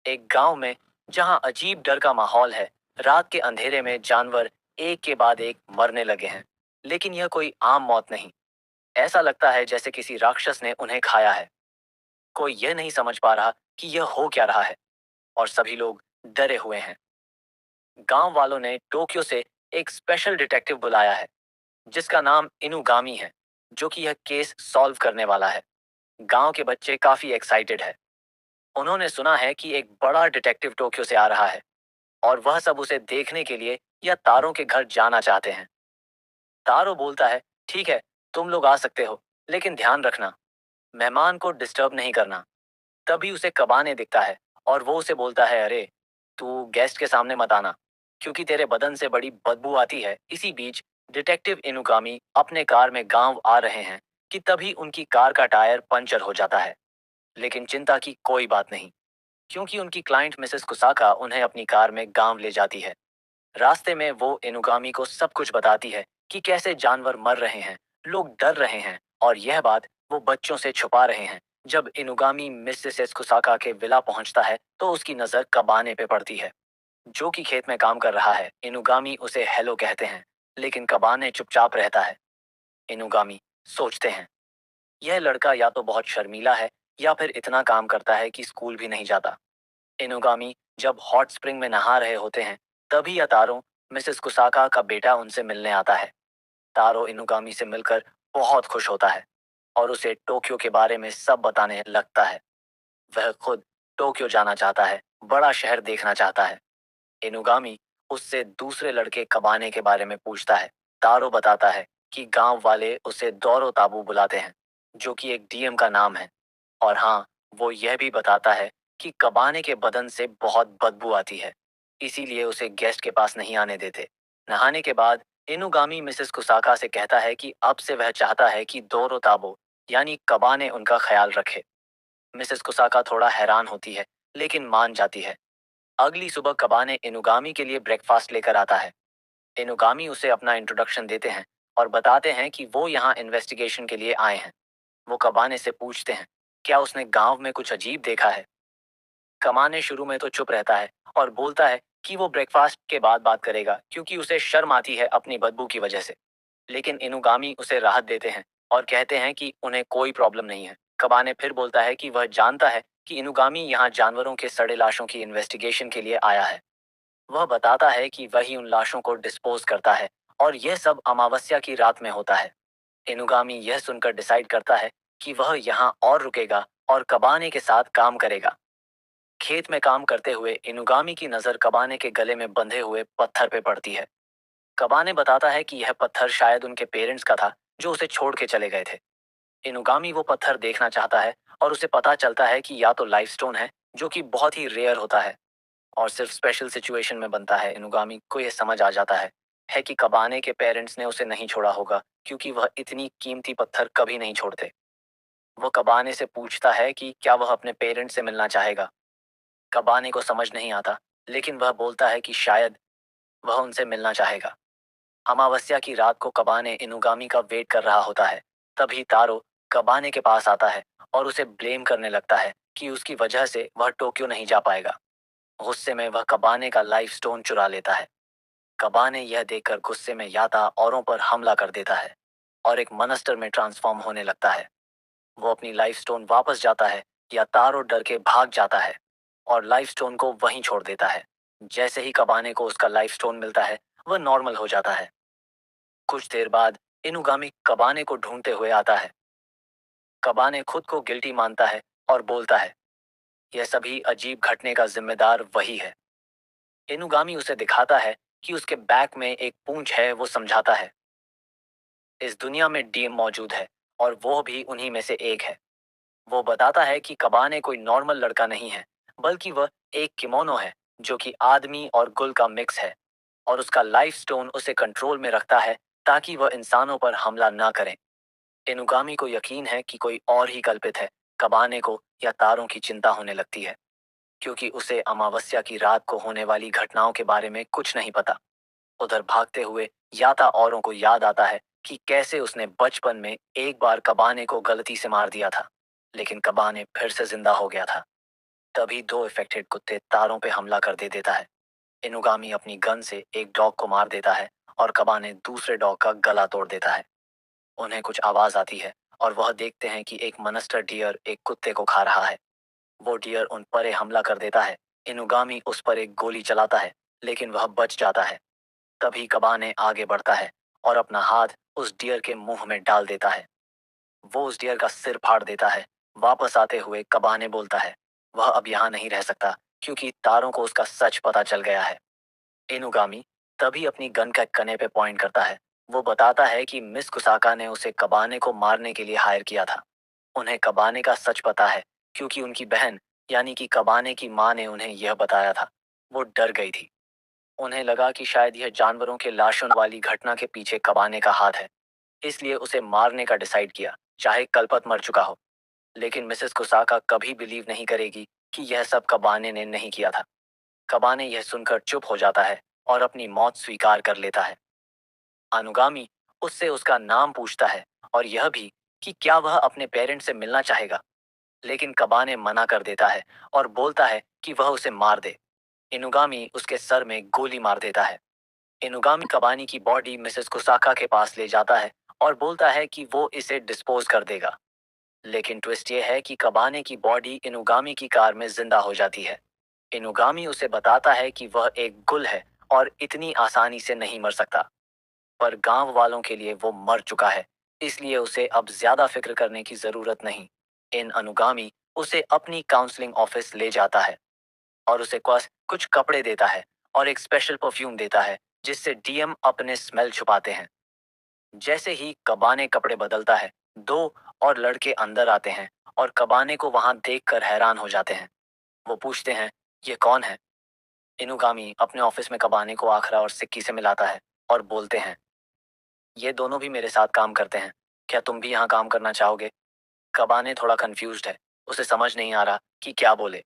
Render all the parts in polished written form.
एक गांव में जहां अजीब डर का माहौल है। रात के अंधेरे में जानवर एक के बाद एक मरने लगे हैं। लेकिन यह कोई आम मौत नहीं। ऐसा लगता है जैसे किसी राक्षस ने उन्हें खाया है। कोई यह नहीं समझ पा रहा कि यह हो क्या रहा है, और सभी लोग डरे हुए हैं। गांव वालों ने टोक्यो से एक स्पेशल डिटेक्टिव बुलाया है, जिसका नाम इनुगामी है, जो कि यह केस सॉल्व करने वाला है। गांव के बच्चे काफी एक्साइटेड है। उन्होंने सुना है कि एक बड़ा डिटेक्टिव टोक्यो से आ रहा है, और वह सब उसे देखने के लिए या तारों के घर जाना चाहते हैं। तारो बोलता है, ठीक है, तुम लोग आ सकते हो, लेकिन ध्यान रखना, मेहमान को डिस्टर्ब नहीं करना। तभी उसे कबाने दिखता है, और वो उसे बोलता है, अरे, तू गेस्ट के सामने मत आना, क्योंकि तेरे बदन से बड़ी बदबू आती है। इसी बीच डिटेक्टिव इनुगामी अपने कार में गांव आ रहे हैं कि तभी उनकी कार का टायर पंचर हो जाता है। लेकिन चिंता की कोई बात नहीं, क्योंकि उनकी क्लाइंट मिसेस कुसाका उन्हें अपनी कार में गांव ले जाती है। रास्ते में वो इनुगामी को सब कुछ बताती है कि कैसे जानवर मर रहे हैं, लोग डर रहे हैं, और यह बात वो बच्चों से छुपा रहे हैं। जब इनुगामी मिसेस कुसाका के विला पहुंचता है तो उसकी नजर कबाने पे पड़ती है, जो कि खेत में काम कर रहा है। इनुगामी उसे हेलो कहते हैं, लेकिन कबाने चुपचाप रहता है। इनुगामी सोचते हैं, यह लड़का या तो बहुत शर्मीला है, या फिर इतना काम करता है कि स्कूल भी नहीं जाता। इनुगामी जब हॉट स्प्रिंग में नहा रहे होते हैं, तभी तारो, मिसेस कुसाका का बेटा, उनसे मिलने आता है। तारो इनुगामी से मिलकर बहुत खुश होता है, और उसे टोक्यो के बारे में सब बताने लगता है। वह खुद टोक्यो जाना चाहता है, बड़ा शहर देखना चाहता है। इनुगामी उससे दूसरे लड़के कबाने के बारे में पूछता है। तारो बताता है कि गांव वाले उसे दौरो ताबू बुलाते हैं, जो कि एक डीएम का नाम है। और हाँ, वो यह भी बताता है कि कबाने के बदन से बहुत बदबू आती है, इसीलिए उसे गेस्ट के पास नहीं आने देते। नहाने के बाद इनुगामी मिसेस कुसाका से कहता है कि अब से वह चाहता है कि दोरो ताबो, यानी कबाने, उनका ख्याल रखे। मिसेस कुसाका थोड़ा हैरान होती है, लेकिन मान जाती है। अगली सुबह कबाने इनुगामी के लिए ब्रेकफास्ट लेकर आता है। इनुगामी उसे अपना इंट्रोडक्शन देते हैं, और बताते हैं कि वो यहाँ इन्वेस्टिगेशन के लिए आए हैं। वो कबाने से पूछते हैं, क्या उसने गांव में कुछ अजीब देखा है। कबाने शुरू में तो चुप रहता है, और बोलता है कि वो ब्रेकफास्ट के बाद बात करेगा, क्योंकि उसे शर्म आती है अपनी बदबू की वजह से। लेकिन इनुगामी उसे राहत देते हैं, और कहते हैं कि उन्हें कोई प्रॉब्लम नहीं है। कबाने फिर बोलता है कि वह जानता है कि इनुगामी यहाँ जानवरों के सड़े लाशों की इन्वेस्टिगेशन के लिए आया है। वह बताता है कि वही उन लाशों को डिस्पोज करता है, और यह सब अमावस्या की रात में होता है। इनुगामी यह सुनकर डिसाइड करता है कि वह यहाँ और रुकेगा और कबाने के साथ काम करेगा। खेत में काम करते हुए इनुगामी की नज़र कबाने के गले में बंधे हुए पत्थर पे पड़ती है। कबाने बताता है कि यह पत्थर शायद उनके पेरेंट्स का था, जो उसे छोड़ के चले गए थे। इनुगामी वो पत्थर देखना चाहता है, और उसे पता चलता है कि या तो लाइफ स्टोन है, जो कि बहुत ही रेयर होता है, और सिर्फ स्पेशल सिचुएशन में बनता है। इनुगामी को यह समझ आ जाता है कि कबाने के पेरेंट्स ने उसे नहीं छोड़ा होगा, क्योंकि वह इतनी कीमती पत्थर कभी नहीं छोड़ते। वो कबाने से पूछता है कि क्या वह अपने पेरेंट्स से मिलना चाहेगा। कबाने को समझ नहीं आता, लेकिन वह बोलता है कि शायद वह उनसे मिलना चाहेगा। अमावस्या की रात को कबाने इनुगामी का वेट कर रहा होता है। तभी तारो कबाने के पास आता है, और उसे ब्लेम करने लगता है कि उसकी वजह से वह टोक्यो नहीं जा पाएगा। गुस्से में वह कबाने का लाइफ स्टोन चुरा लेता है। कबाने यह देखकर गुस्से में याता औरों पर हमला कर देता है, और एक मनस्टर में ट्रांसफॉर्म होने लगता है। वो अपनी लाइफ स्टोन वापस जाता है, या तारो डर के भाग जाता है, और लाइफ स्टोन को वहीं छोड़ देता है। जैसे ही कबाने को उसका लाइफ स्टोन मिलता है, वह नॉर्मल हो जाता है। कुछ देर बाद इनुगामी कबाने को ढूंढते हुए आता है। कबाने खुद को गिल्टी मानता है, और बोलता है, यह सभी अजीब घटने का जिम्मेदार वही है। इनुगामी उसे दिखाता है कि उसके बैक में एक पूंछ है। वो समझाता है, इस दुनिया में डीएम मौजूद है, और वो भी उन्हीं में से एक है। वो बताता है कि कबाने कोई नॉर्मल लड़का नहीं है, बल्कि वह एक किमोनो है, जो कि आदमी और गुल का मिक्स है, और उसका लाइफ स्टोन उसे कंट्रोल में रखता है, ताकि वह इंसानों पर हमला ना करे। इनुगामी को यकीन है कि कोई और ही कल्पित है। कबाने को या तारों की चिंता होने लगती है, क्योंकि उसे अमावस्या की रात को होने वाली घटनाओं के बारे में कुछ नहीं पता। उधर भागते हुए याता औरों को याद आता है कि कैसे उसने बचपन में एक बार कबाने को गलती से मार दिया था, लेकिन कबाने फिर से जिंदा हो गया था। तभी दो इफेक्टेड कुत्ते तारों पे हमला कर देता है। इनुगामी अपनी गन से एक डॉग को मार देता है और कबाने दूसरे डॉग का गला तोड़ देता है। उन्हें कुछ आवाज आती है और वह देखते हैं कि एक मनस्टर डियर एक कुत्ते को खा रहा है। वो डियर उन पर हमला कर देता है। इनुगामी उस पर एक गोली चलाता है, लेकिन वह बच जाता है। तभी कबाने आगे बढ़ता है और अपना हाथ उस डियर के मुंह में डाल देता है। वो उस डियर का सिर फाड़ देता है। वापस आते हुए कबाने बोलता है वह अब यहाँ नहीं रह सकता, क्योंकि तारों को उसका सच पता चल गया है। इनुगामी तभी अपनी गन का कने पे पॉइंट करता है। वो बताता है कि मिस कुसाका ने उसे कबाने को मारने के लिए हायर किया था। उन्हें कबाने का सच पता है, क्योंकि उनकी बहन यानी कि कबाने की माँ ने उन्हें यह बताया था। वो डर गई थी। उन्हें लगा कि शायद यह जानवरों के लाशों वाली घटना के पीछे कबाने का हाथ है, इसलिए उसे मारने का डिसाइड किया, चाहे कल्पत मर चुका हो। लेकिन मिसेस कुसाका कभी बिलीव नहीं करेगी कि यह सब कबाने ने नहीं किया था। कबाने यह सुनकर चुप हो जाता है और अपनी मौत स्वीकार कर लेता है। अनुगामी उससे उसका नाम पूछता है और यह भी कि क्या वह अपने पेरेंट्स से मिलना चाहेगा, लेकिन कबाने मना कर देता है और बोलता है कि वह उसे मार दे। इनुगामी उसके सर में गोली मार देता है। इनुगामी कबानी की बॉडी मिसेस कुसाका के पास ले जाता है और बोलता है कि वो इसे डिस्पोज कर देगा। लेकिन ट्विस्ट ये है कि कबाने की बॉडी इनुगामी की कार में जिंदा हो जाती है। इनुगामी उसे बताता है कि वह एक गुल है और इतनी आसानी से नहीं मर सकता, पर गांव वालों के लिए वो मर चुका है, इसलिए उसे अब ज्यादा फिक्र करने की जरूरत नहीं। इन अनुगामी उसे अपनी काउंसलिंग ऑफिस ले जाता है और उसे कुछ कपड़े देता है और एक स्पेशल परफ्यूम देता है, जिससे डीएम अपने स्मेल छुपाते हैं। जैसे ही कबाने कपड़े बदलता है, दो और लड़के अंदर आते हैं और कबाने को वहां देखकर हैरान हो जाते हैं। वो पूछते हैं ये कौन है। इनुगामी अपने ऑफिस में कबाने को आखरा और सिक्की से मिलाता है और बोलते हैं ये दोनों भी मेरे साथ काम करते हैं, क्या तुम भी यहाँ काम करना चाहोगे। कबाने थोड़ा कंफ्यूज्ड है, उसे समझ नहीं आ रहा कि क्या बोले।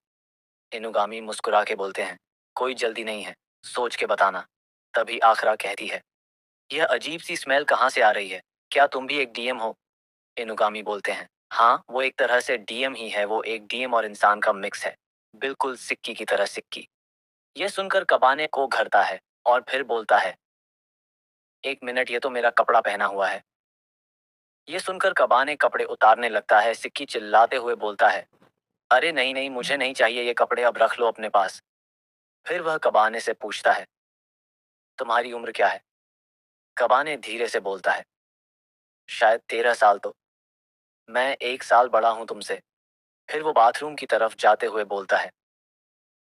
इनुगामी मुस्कुरा के बोलते हैं कोई जल्दी नहीं है, सोच के बताना। तभी आखरा कहती है यह अजीब सी स्मेल कहाँ से आ रही है, क्या तुम भी एक डीएम हो। इनुगामी बोलते हैं हाँ, वो एक तरह से डीएम ही है, वो एक डीएम और इंसान का मिक्स है, बिल्कुल सिक्की की तरह सिक्की। यह सुनकर कबाने को घरता है और फिर बोलता है एक मिनट, ये तो मेरा कपड़ा पहना हुआ है। ये सुनकर कबाने कपड़े उतारने लगता है। सिक्की चिल्लाते हुए बोलता है अरे नहीं नहीं, मुझे नहीं चाहिए ये कपड़े, अब रख लो अपने पास। फिर वह कबाने से पूछता है तुम्हारी उम्र क्या है। कबाने धीरे से बोलता है शायद 13 साल। तो मैं 1 साल बड़ा हूं तुमसे। फिर वो बाथरूम की तरफ जाते हुए बोलता है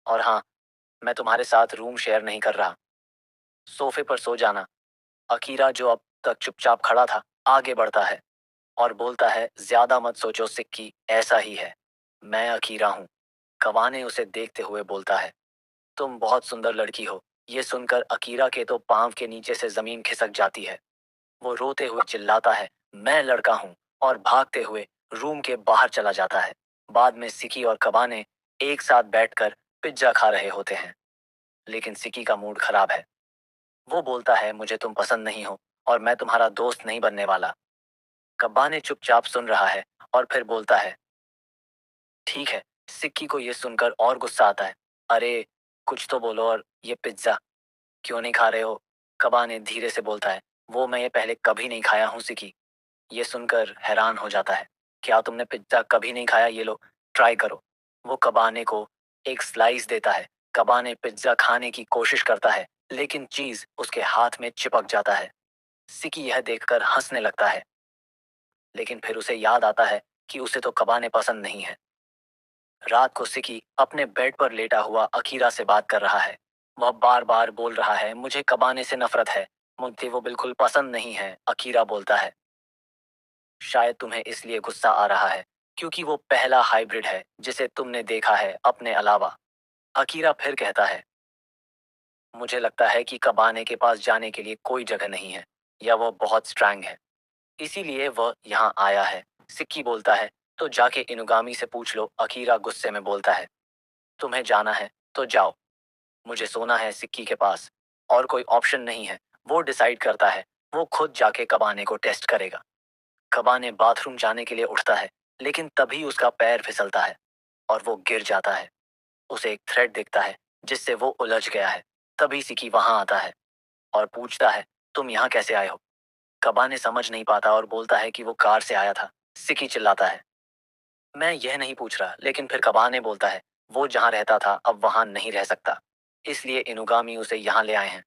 और हाँ, मैं तुम्हारे साथ रूम शेयर नहीं कर रहा, सोफे पर सो जाना। अकीरा, जो अब तक चुपचाप खड़ा था, आगे बढ़ता है और बोलता है ज्यादा मत सोचो सिक्की, ऐसा ही है, मैं अकीरा हूँ। कबाने उसे देखते हुए बोलता है तुम बहुत सुंदर लड़की हो। ये सुनकर अकीरा के तो पांव के नीचे से जमीन खिसक जाती है। वो रोते हुए चिल्लाता है मैं लड़का हूँ, और भागते हुए रूम के बाहर चला जाता है। बाद में सिकी और कबाने एक साथ बैठकर पिज्जा खा रहे होते हैं, लेकिन सिकी का मूड खराब है। वो बोलता है मुझे तुम पसंद नहीं हो और मैं तुम्हारा दोस्त नहीं बनने वाला। कबाने चुपचाप सुन रहा है और फिर बोलता है ठीक है। सिक्की को ये सुनकर और गुस्सा आता है। अरे कुछ तो बोलो, और ये पिज्जा क्यों नहीं खा रहे हो। कबाने धीरे से बोलता है वो मैं ये पहले कभी नहीं खाया हूँ सिकी। ये सुनकर हैरान हो जाता है क्या तुमने पिज्जा कभी नहीं खाया, ये लो ट्राई करो। वो कबाने को एक स्लाइस देता है। कबाने पिज्जा खाने की कोशिश करता है, लेकिन चीज उसके हाथ में चिपक जाता है। सिकी यह देखकर हंसने लगता है, लेकिन फिर उसे याद आता है कि उसे तो कबाने पसंद नहीं है। रात को सिकी अपने बेड पर लेटा हुआ अकीरा से बात कर रहा है। वह बार बार बोल रहा है मुझे कबाने से नफरत है, मुझे वो बिल्कुल पसंद नहीं है। अकीरा बोलता है शायद तुम्हें इसलिए गुस्सा आ रहा है क्योंकि वो पहला हाइब्रिड है जिसे तुमने देखा है अपने अलावा। अकीरा फिर कहता है मुझे लगता है कि कबाने के पास जाने के लिए कोई जगह नहीं है, या वो बहुत स्ट्रांग है, इसीलिए वह यहाँ आया है। सिक्की बोलता है तो जाके इनुगामी से पूछ लो। अकीरा गुस्से में बोलता है तुम्हें जाना है तो जाओ, मुझे सोना है सिक्की के पास, और कोई ऑप्शन नहीं है। वो डिसाइड करता है वो खुद जाके कबाने को टेस्ट करेगा। कबाने बाथरूम जाने के लिए उठता है, लेकिन तभी उसका पैर फिसलता है और वो गिर जाता है। उसे एक थ्रेड दिखता है जिससे वो उलझ गया है। तभी सिकी वहां आता है और पूछता है, तुम यहाँ कैसे आए हो? कबाने समझ नहीं पाता और बोलता है कि वो कार से आया था। सिकी चिल्लाता है, मैं यह नहीं पूछ रहा। लेकिन फिर कबाने बोलता है, वो जहाँ रहता था अब वहां नहीं रह सकता, इसलिए इनुगामी उसे यहाँ ले आए हैं।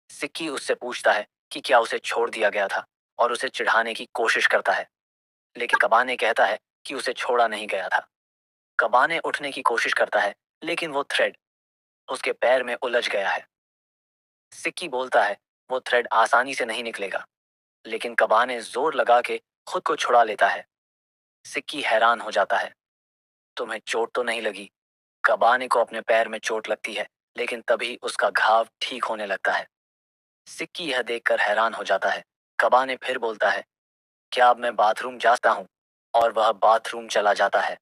सिक्की उससे पूछता है कि क्या उसे छोड़ दिया गया था और उसे चिढ़ाने की कोशिश करता है। लेकिन कबाने कहता है कि उसे छोड़ा नहीं गया था। कबाने उठने की कोशिश करता है, लेकिन वो थ्रेड उसके पैर में उलझ गया है। सिक्की बोलता है, वो थ्रेड आसानी से नहीं निकलेगा। लेकिन कबाने जोर लगा के खुद को छुड़ा लेता है। सिक्की हैरान हो जाता है, तुम्हें चोट तो नहीं लगी? कबाने को अपने पैर में चोट लगती है, लेकिन तभी उसका घाव ठीक होने लगता है। सिक्की यह देखकर हैरान हो जाता है। कबाने फिर बोलता है, क्या अब मैं बाथरूम जा सकता हूँ? और वह बाथरूम चला जाता है।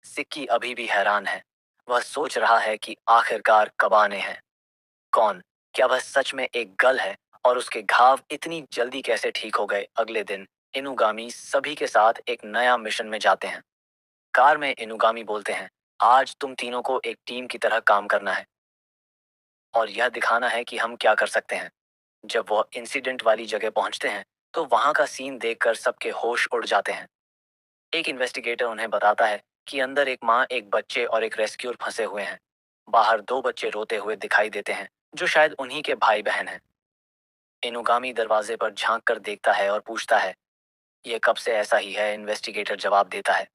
सिक्की अभी भी हैरान है। वह सोच रहा है कि आखिरकार कबाने हैं कौन? क्या वह सच में एक गल है? और उसके घाव इतनी जल्दी कैसे ठीक हो गए? अगले दिन इनुगामी सभी के साथ एक नया मिशन में जाते हैं। कार में इनुगामी बोलते हैं, आज तुम तीनों को एक टीम की तरह काम करना है और यह दिखाना है कि हम क्या कर सकते हैं। जब वह इंसिडेंट वाली जगह पहुंचते हैं तो वहां का सीन देखकर सबके होश उड़ जाते हैं। एक इन्वेस्टिगेटर उन्हें बताता है कि अंदर एक माँ, एक बच्चे और एक रेस्क्यूअर फंसे हुए हैं। बाहर दो बच्चे रोते हुए दिखाई देते हैं जो शायद उन्हीं के भाई बहन हैं। इनुगामी दरवाजे पर झांक कर देखता है और पूछता है, यह कब से ऐसा ही है? इन्वेस्टिगेटर जवाब देता है,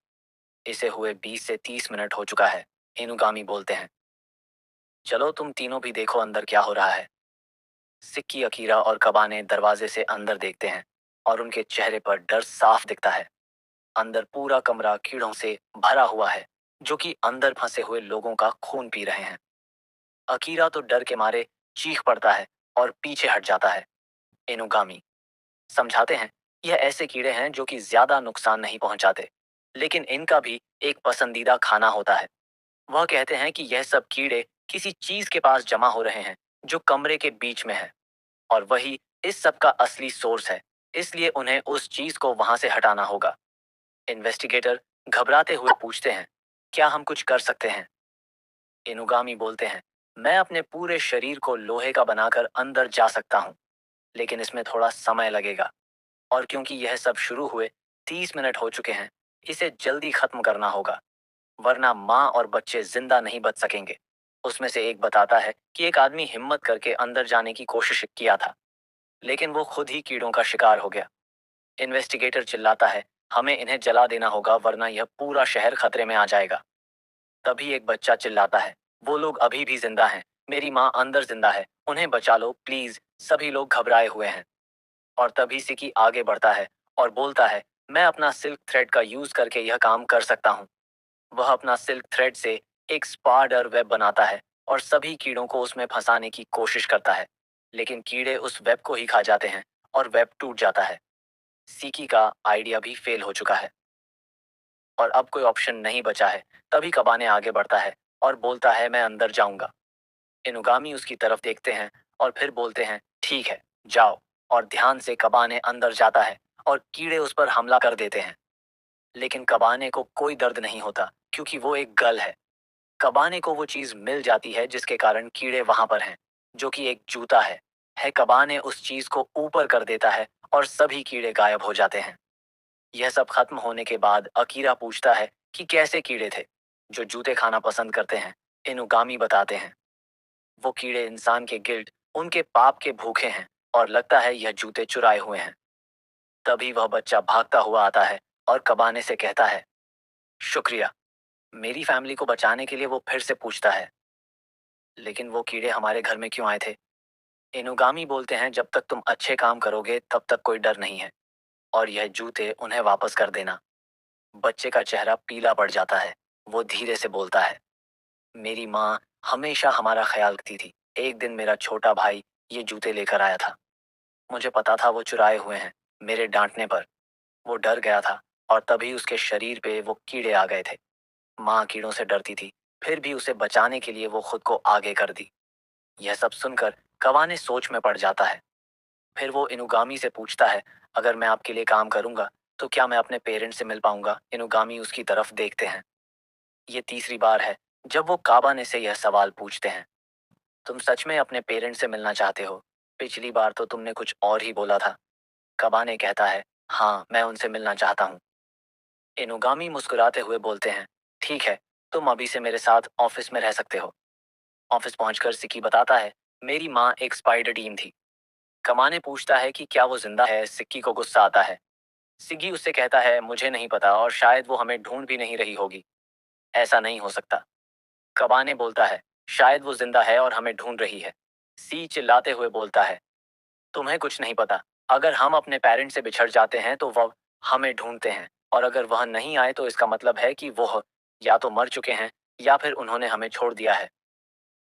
इसे हुए 20 से 30 मिनट हो चुका है। इनुगामी बोलते हैं, चलो तुम तीनों भी देखो अंदर क्या हो रहा है। सिक्की, अकीरा और कबाने दरवाजे से अंदर देखते हैं और उनके चेहरे पर डर साफ दिखता है। अंदर पूरा कमरा कीड़ों से भरा हुआ है जो कि अंदर फंसे हुए लोगों का खून पी रहे हैं। अकीरा तो डर के मारे चीख पड़ता है और पीछे हट जाता है। इनुगामी समझाते हैं, यह ऐसे कीड़े हैं जो कि ज्यादा नुकसान नहीं पहुंचाते, लेकिन इनका भी एक पसंदीदा खाना होता है। वह कहते हैं कि यह सब कीड़े किसी चीज के पास जमा हो रहे हैं जो कमरे के बीच में है और वही इस सब का असली सोर्स है, इसलिए उन्हें उस चीज को वहां से हटाना होगा। इन्वेस्टिगेटर घबराते हुए पूछते हैं, क्या हम कुछ कर सकते हैं? इनुगामी बोलते हैं, मैं अपने पूरे शरीर को लोहे का बनाकर अंदर जा सकता हूँ, लेकिन इसमें थोड़ा समय लगेगा। और क्योंकि यह सब शुरू हुए 30 मिनट हो चुके हैं, इसे जल्दी खत्म करना होगा, वरना माँ और बच्चे जिंदा नहीं बच सकेंगे। उसमें से एक बताता है कि एक आदमी हिम्मत करके अंदर जाने की कोशिश किया था, लेकिन वो खुद ही कीड़ों का शिकार हो गया। इन्वेस्टिगेटर चिल्लाता है, हमें इन्हें जला देना होगा वरना यह पूरा शहर खतरे में आ जाएगा। तभी एक बच्चा चिल्लाता है, वो लोग अभी भी जिंदा हैं, मेरी माँ अंदर जिंदा है, उन्हें बचा लो प्लीज। सभी लोग घबराए हुए हैं और तभी सिकी आगे बढ़ता है और बोलता है, मैं अपना सिल्क थ्रेड का यूज करके यह काम कर सकता हूँ। वह अपना सिल्क थ्रेड से एक स्पाइडर वेब बनाता है और सभी कीड़ों को उसमें फंसाने की कोशिश करता है, लेकिन कीड़े उस वेब को ही खा जाते हैं और वेब टूट जाता है। सीकी का आइडिया भी फेल हो चुका है और अब कोई ऑप्शन नहीं बचा है। तभी कबाने आगे बढ़ता है और बोलता है, मैं अंदर जाऊंगा। इनुगामी उसकी तरफ देखते हैं और फिर बोलते हैं, ठीक है, जाओ। और ध्यान से कबाने अंदर जाता है और कीड़े उस पर हमला कर देते हैं। लेकिन कबाने को कोई दर्द नहीं होता क्योंकि वो एक गल है। कबाने को वो चीज मिल जाती है जिसके कारण कीड़े वहां पर हैं, जो कि एक जूता है। कबाने उस चीज को ऊपर कर देता है और सभी कीड़े गायब हो जाते हैं। यह सब खत्म होने के बाद अकीरा पूछता है कि कैसे कीड़े थे जो जूते खाना पसंद करते हैं। इनुगामी बताते हैं, वो कीड़े इंसान के गिल्ट, उनके पाप के भूखे हैं और लगता है यह जूते चुराए हुए हैं। तभी वह बच्चा भागता हुआ आता है और कबाने से कहता है, शुक्रिया। मेरी फैमिली को बचाने के लिए वो फिर से पूछता है, लेकिन वो कीड़े हमारे घर में क्यों आए थे? इनुगामी बोलते हैं, जब तक तुम अच्छे काम करोगे तब तक कोई डर नहीं है और यह जूते उन्हें वापस कर देना। बच्चे का चेहरा पीला पड़ जाता है। वो धीरे से बोलता है, मेरी माँ हमेशा हमारा ख्याल रखती थी। एक दिन मेरा छोटा भाई ये जूते लेकर आया था। मुझे पता था वो चुराए हुए हैं। मेरे डांटने पर वो डर गया था और तभी उसके शरीर पे वो कीड़े आ गए थे। माँ कीड़ों से डरती थी, फिर भी उसे बचाने के लिए वो खुद को आगे कर दी। यह सब सुनकर कवाने सोच में पड़ जाता है। फिर वो इनुगामी से पूछता है, अगर मैं आपके लिए काम करूंगा तो क्या मैं अपने पेरेंट्स से मिल पाऊंगा? इनुगामी उसकी तरफ देखते हैं। ये तीसरी बार है जब वो काबाने से यह सवाल पूछते हैं, तुम सच में अपने पेरेंट्स से मिलना चाहते हो? पिछली बार तो तुमने कुछ और ही बोला था। काबाने कहता है, हाँ, मैं उनसे मिलना चाहता हूँ। इनुगामी मुस्कुराते हुए बोलते हैं, ठीक है, तुम अभी से मेरे साथ ऑफिस में रह सकते हो। ऑफिस पहुंचकर सिकी बताता है, मेरी माँ एक स्पाइडर टीम थी। कमाने पूछता है कि क्या वो जिंदा है। सिक्की को गुस्सा आता है। सिगी उससे कहता है, मुझे नहीं पता और शायद वो हमें ढूंढ भी नहीं रही होगी। ऐसा नहीं हो सकता। कबाने बोलता है, शायद वो जिंदा है और हमें ढूंढ रही है। सी चिल्लाते हुए बोलता है, तुम्हें कुछ नहीं पता। अगर हम अपने पेरेंट्स से बिछड़ जाते हैं तो वह हमें ढूंढते हैं, और अगर वह नहीं आए तो इसका मतलब है कि वह या तो मर चुके हैं या फिर उन्होंने हमें छोड़ दिया है।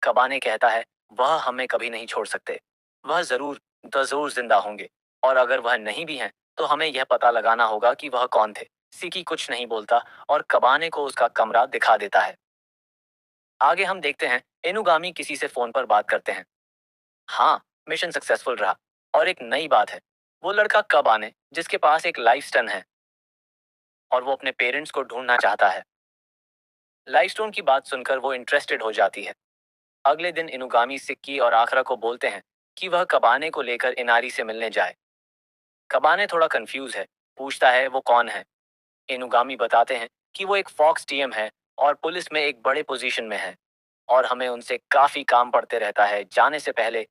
कबाने कहता है, वह हमें कभी नहीं छोड़ सकते। वह जरूर जिंदा होंगे, और अगर वह नहीं भी हैं तो हमें यह पता लगाना होगा कि वह कौन थे। सिकी कुछ नहीं बोलता और कबाने को उसका कमरा दिखा देता है। आगे हम देखते हैं, एनुगामी किसी से फोन पर बात करते हैं। हाँ, मिशन सक्सेसफुल रहा। और एक नई बात है, वो लड़का कब आने जिसके पास एक लाइफ स्टन है और वो अपने पेरेंट्स को ढूंढना चाहता है। लाइफ स्टोन की बात सुनकर वो इंटरेस्टेड हो जाती है। अगले दिन इनुगामी सिक्की और आखरा को बोलते हैं कि वह कबाने को लेकर इनारी से मिलने जाए। कबाने थोड़ा कंफ्यूज है, पूछता है वो कौन है। इनुगामी बताते हैं कि वो एक फॉक्स टीएम है और पुलिस में एक बड़े पोजीशन में है, और हमें उनसे काफी काम पड़ते रहता है। जाने से पहले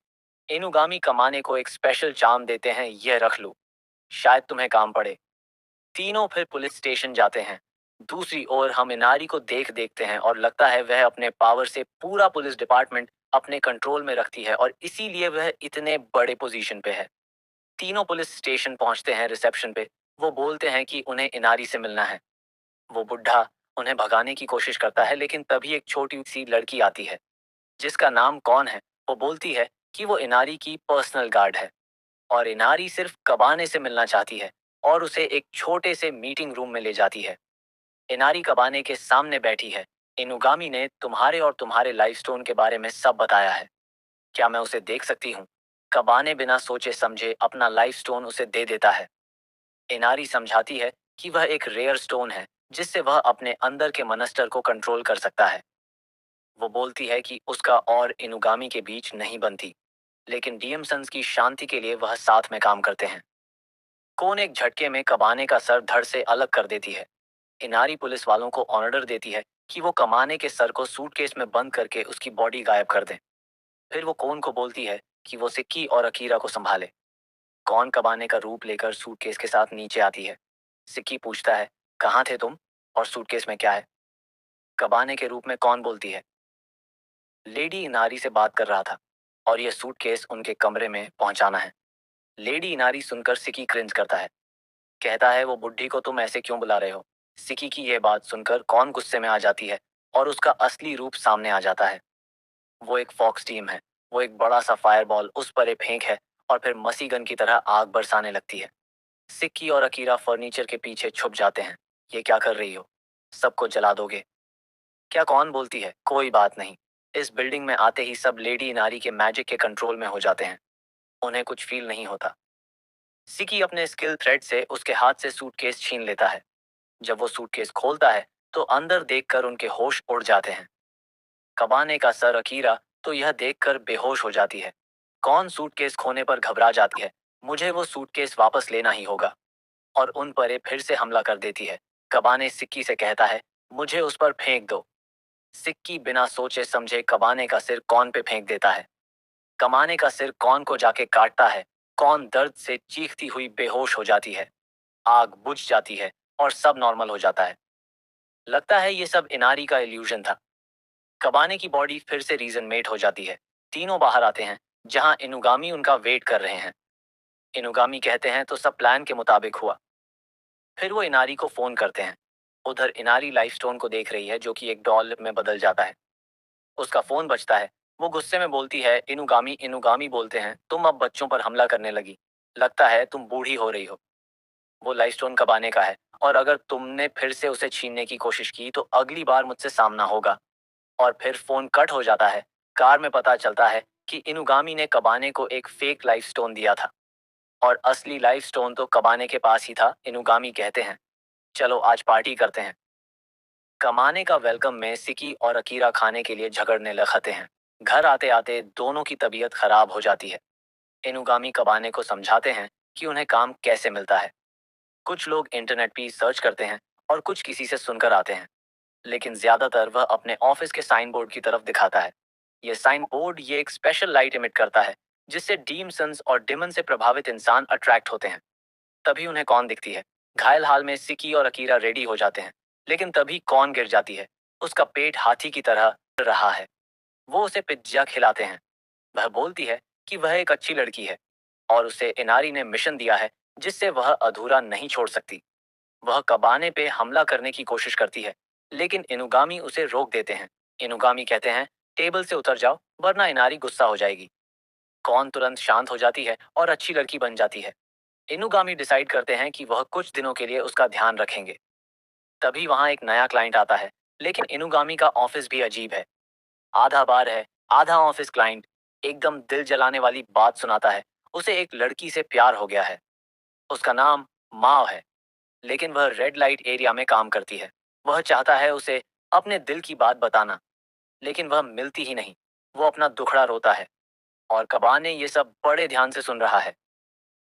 इनुगामी कमाने को एक स्पेशल चार्म देते हैं, यह रख लो, शायद तुम्हें काम पड़े। तीनों फिर पुलिस स्टेशन जाते हैं। दूसरी ओर हम इनारी को देखते हैं और लगता है वह अपने पावर से पूरा पुलिस डिपार्टमेंट अपने कंट्रोल में रखती है और इसीलिए वह इतने बड़े पोजीशन पे है। तीनों पुलिस स्टेशन पहुंचते हैं। रिसेप्शन पे वो बोलते हैं कि उन्हें इनारी से मिलना है। वो बुढ़ा उन्हें भगाने की कोशिश करता है, लेकिन तभी एक छोटी सी लड़की आती है जिसका नाम कौन है। वो बोलती है कि वो इनारी की पर्सनल गार्ड है, और इनारी सिर्फ कबाने से मिलना चाहती है और उसे एक छोटे से मीटिंग रूम में ले जाती है। इनारी कबाने के सामने बैठी है। इनुगामी ने तुम्हारे और तुम्हारे लाइफस्टोन के बारे में सब बताया है, क्या मैं उसे देख सकती हूँ? कबाने बिना सोचे समझे अपना लाइफस्टोन उसे दे देता है। इनारी समझाती है कि वह एक रेयर स्टोन है जिससे वह अपने अंदर के मनस्टर को कंट्रोल कर सकता है। वो बोलती है कि उसका और इनुगामी के बीच नहीं बनती, लेकिन डीएमसन्स की शांति के लिए वह साथ में काम करते हैं। कौन एक झटके में कबाने का सर धड़ से अलग कर देती है। इनारी पुलिस वालों को ऑर्डर देती है कि वो कमाने के सर को सूटकेस में बंद करके उसकी बॉडी गायब कर दें। फिर वो कौन को बोलती है कि वो सिक्की और अकीरा को संभाले। कौन कबाने का रूप लेकर सूटकेस के साथ नीचे आती है। सिक्की पूछता है, कहाँ थे तुम और सूटकेस में क्या है? कबाने के रूप में कौन बोलती है, लेडी इनारी से बात कर रहा था और यह सूटकेस उनके कमरे में पहुंचाना है। लेडी इनारी सुनकर सिक्की क्रिंज करता है। कहता है, वो बुढ़ी को तुम ऐसे क्यों बुला रहे हो? सिक्की की यह बात सुनकर कौन गुस्से में आ जाती है और उसका असली रूप सामने आ जाता है। वो एक फॉक्स टीम है। वो एक बड़ा सा फायरबॉल उस पर एक फेंक है और फिर मसी गन की तरह आग बरसाने लगती है। सिक्की और अकीरा फर्नीचर के पीछे छुप जाते हैं। ये क्या कर रही हो? सबको जला दोगे क्या? कौन बोलती है, कोई बात नहीं। इस बिल्डिंग में आते ही सब लेडी नारी के मैजिक के कंट्रोल में हो जाते हैं। उन्हें कुछ फील नहीं होता। सिकी अपने स्किल थ्रेड से उसके हाथ से सूटकेस छीन लेता है। जब वो सूटकेस खोलता है तो अंदर देखकर उनके होश उड़ जाते हैं। कबाने का सर अकीरा तो यह देखकर बेहोश हो जाती है। कौन सूटकेस खोने पर घबरा जाती है, मुझे वो सूटकेस वापस लेना ही होगा, और उन पर ये फिर से हमला कर देती है। कबाने सिक्की से कहता है, मुझे उस पर फेंक दो। सिक्की बिना सोचे समझे कबाने का सिर कौन पे फेंक देता है। कमाने का सिर कौन को जाके काटता है। कौन दर्द से चीखती हुई बेहोश हो जाती है। आग बुझ जाती है और सब नॉर्मल हो जाता है। लगता है ये सब इनारी का इल्यूजन था। कबाने की बॉडी फिर से रीजन मेट हो जाती है। तीनों बाहर आते हैं जहां इनुगामी उनका वेट कर रहे हैं। इनुगामी कहते हैं, तो सब प्लान के मुताबिक हुआ। फिर वो इनारी को फोन करते हैं। उधर इनारी लाइफस्टोन को देख रही है जो कि एक डॉल में बदल जाता है। उसका फोन बजता है। वो गुस्से में बोलती है, इनुगामी। इनुगामी बोलते हैं, तुम अब बच्चों पर हमला करने लगी, लगता है तुम बूढ़ी हो रही हो। वो लाइफस्टोन कबाने का है, और अगर तुमने फिर से उसे छीनने की कोशिश की तो अगली बार मुझसे सामना होगा। और फिर फोन कट हो जाता है। कार में पता चलता है कि इनुगामी ने कबाने को एक फेक लाइफस्टोन दिया था, और असली लाइफस्टोन तो कबाने के पास ही था। इनुगामी कहते हैं, चलो आज पार्टी करते हैं। कमाने का वेलकम में सिकी और अकीरा खाने के लिए झगड़ने लगते हैं। घर आते आते दोनों की तबीयत खराब हो जाती है। इनुगामी कबाने को समझाते हैं कि उन्हें काम कैसे मिलता है। कुछ लोग इंटरनेट पे सर्च करते हैं और कुछ किसी से सुनकर आते हैं, लेकिन ज्यादातर वह अपने ऑफिस के साइन बोर्ड की तरफ दिखाता है। यह साइन बोर्ड ये एक स्पेशल लाइट इमिट करता है जिससे डीमसन्स और डिमन से प्रभावित इंसान अट्रैक्ट होते हैं। तभी उन्हें कौन दिखती है। घायल हाल में सिकी और अकीरा रेडी हो जाते हैं, लेकिन तभी कौन गिर जाती है। उसका पेट हाथी की तरह रहा है। वो उसे पिज्जा खिलाते हैं। वह बोलती है कि वह एक अच्छी लड़की है और उसे इनारी ने मिशन दिया है जिससे वह अधूरा नहीं छोड़ सकती। वह कबाने पे हमला करने की कोशिश करती है, लेकिन इनुगामी उसे रोक देते हैं। इनुगामी कहते हैं, टेबल से उतर जाओ वरना इनारी गुस्सा हो जाएगी। कौन तुरंत शांत हो जाती है और अच्छी लड़की बन जाती है। इनुगामी डिसाइड करते हैं कि वह कुछ दिनों के लिए उसका ध्यान रखेंगे। तभी वहां एक नया क्लाइंट आता है, लेकिन इनुगामी का ऑफिस भी अजीब है। आधा बार है, आधा ऑफिस। क्लाइंट एकदम दिल जलाने वाली बात सुनाता है। उसे एक लड़की से प्यार हो गया है। उसका नाम माव है, लेकिन वह रेड लाइट एरिया में काम करती है। वह चाहता है उसे अपने दिल की बात बताना, लेकिन वह मिलती ही नहीं। वो अपना दुखड़ा रोता है और कबाने ये सब बड़े ध्यान से सुन रहा है।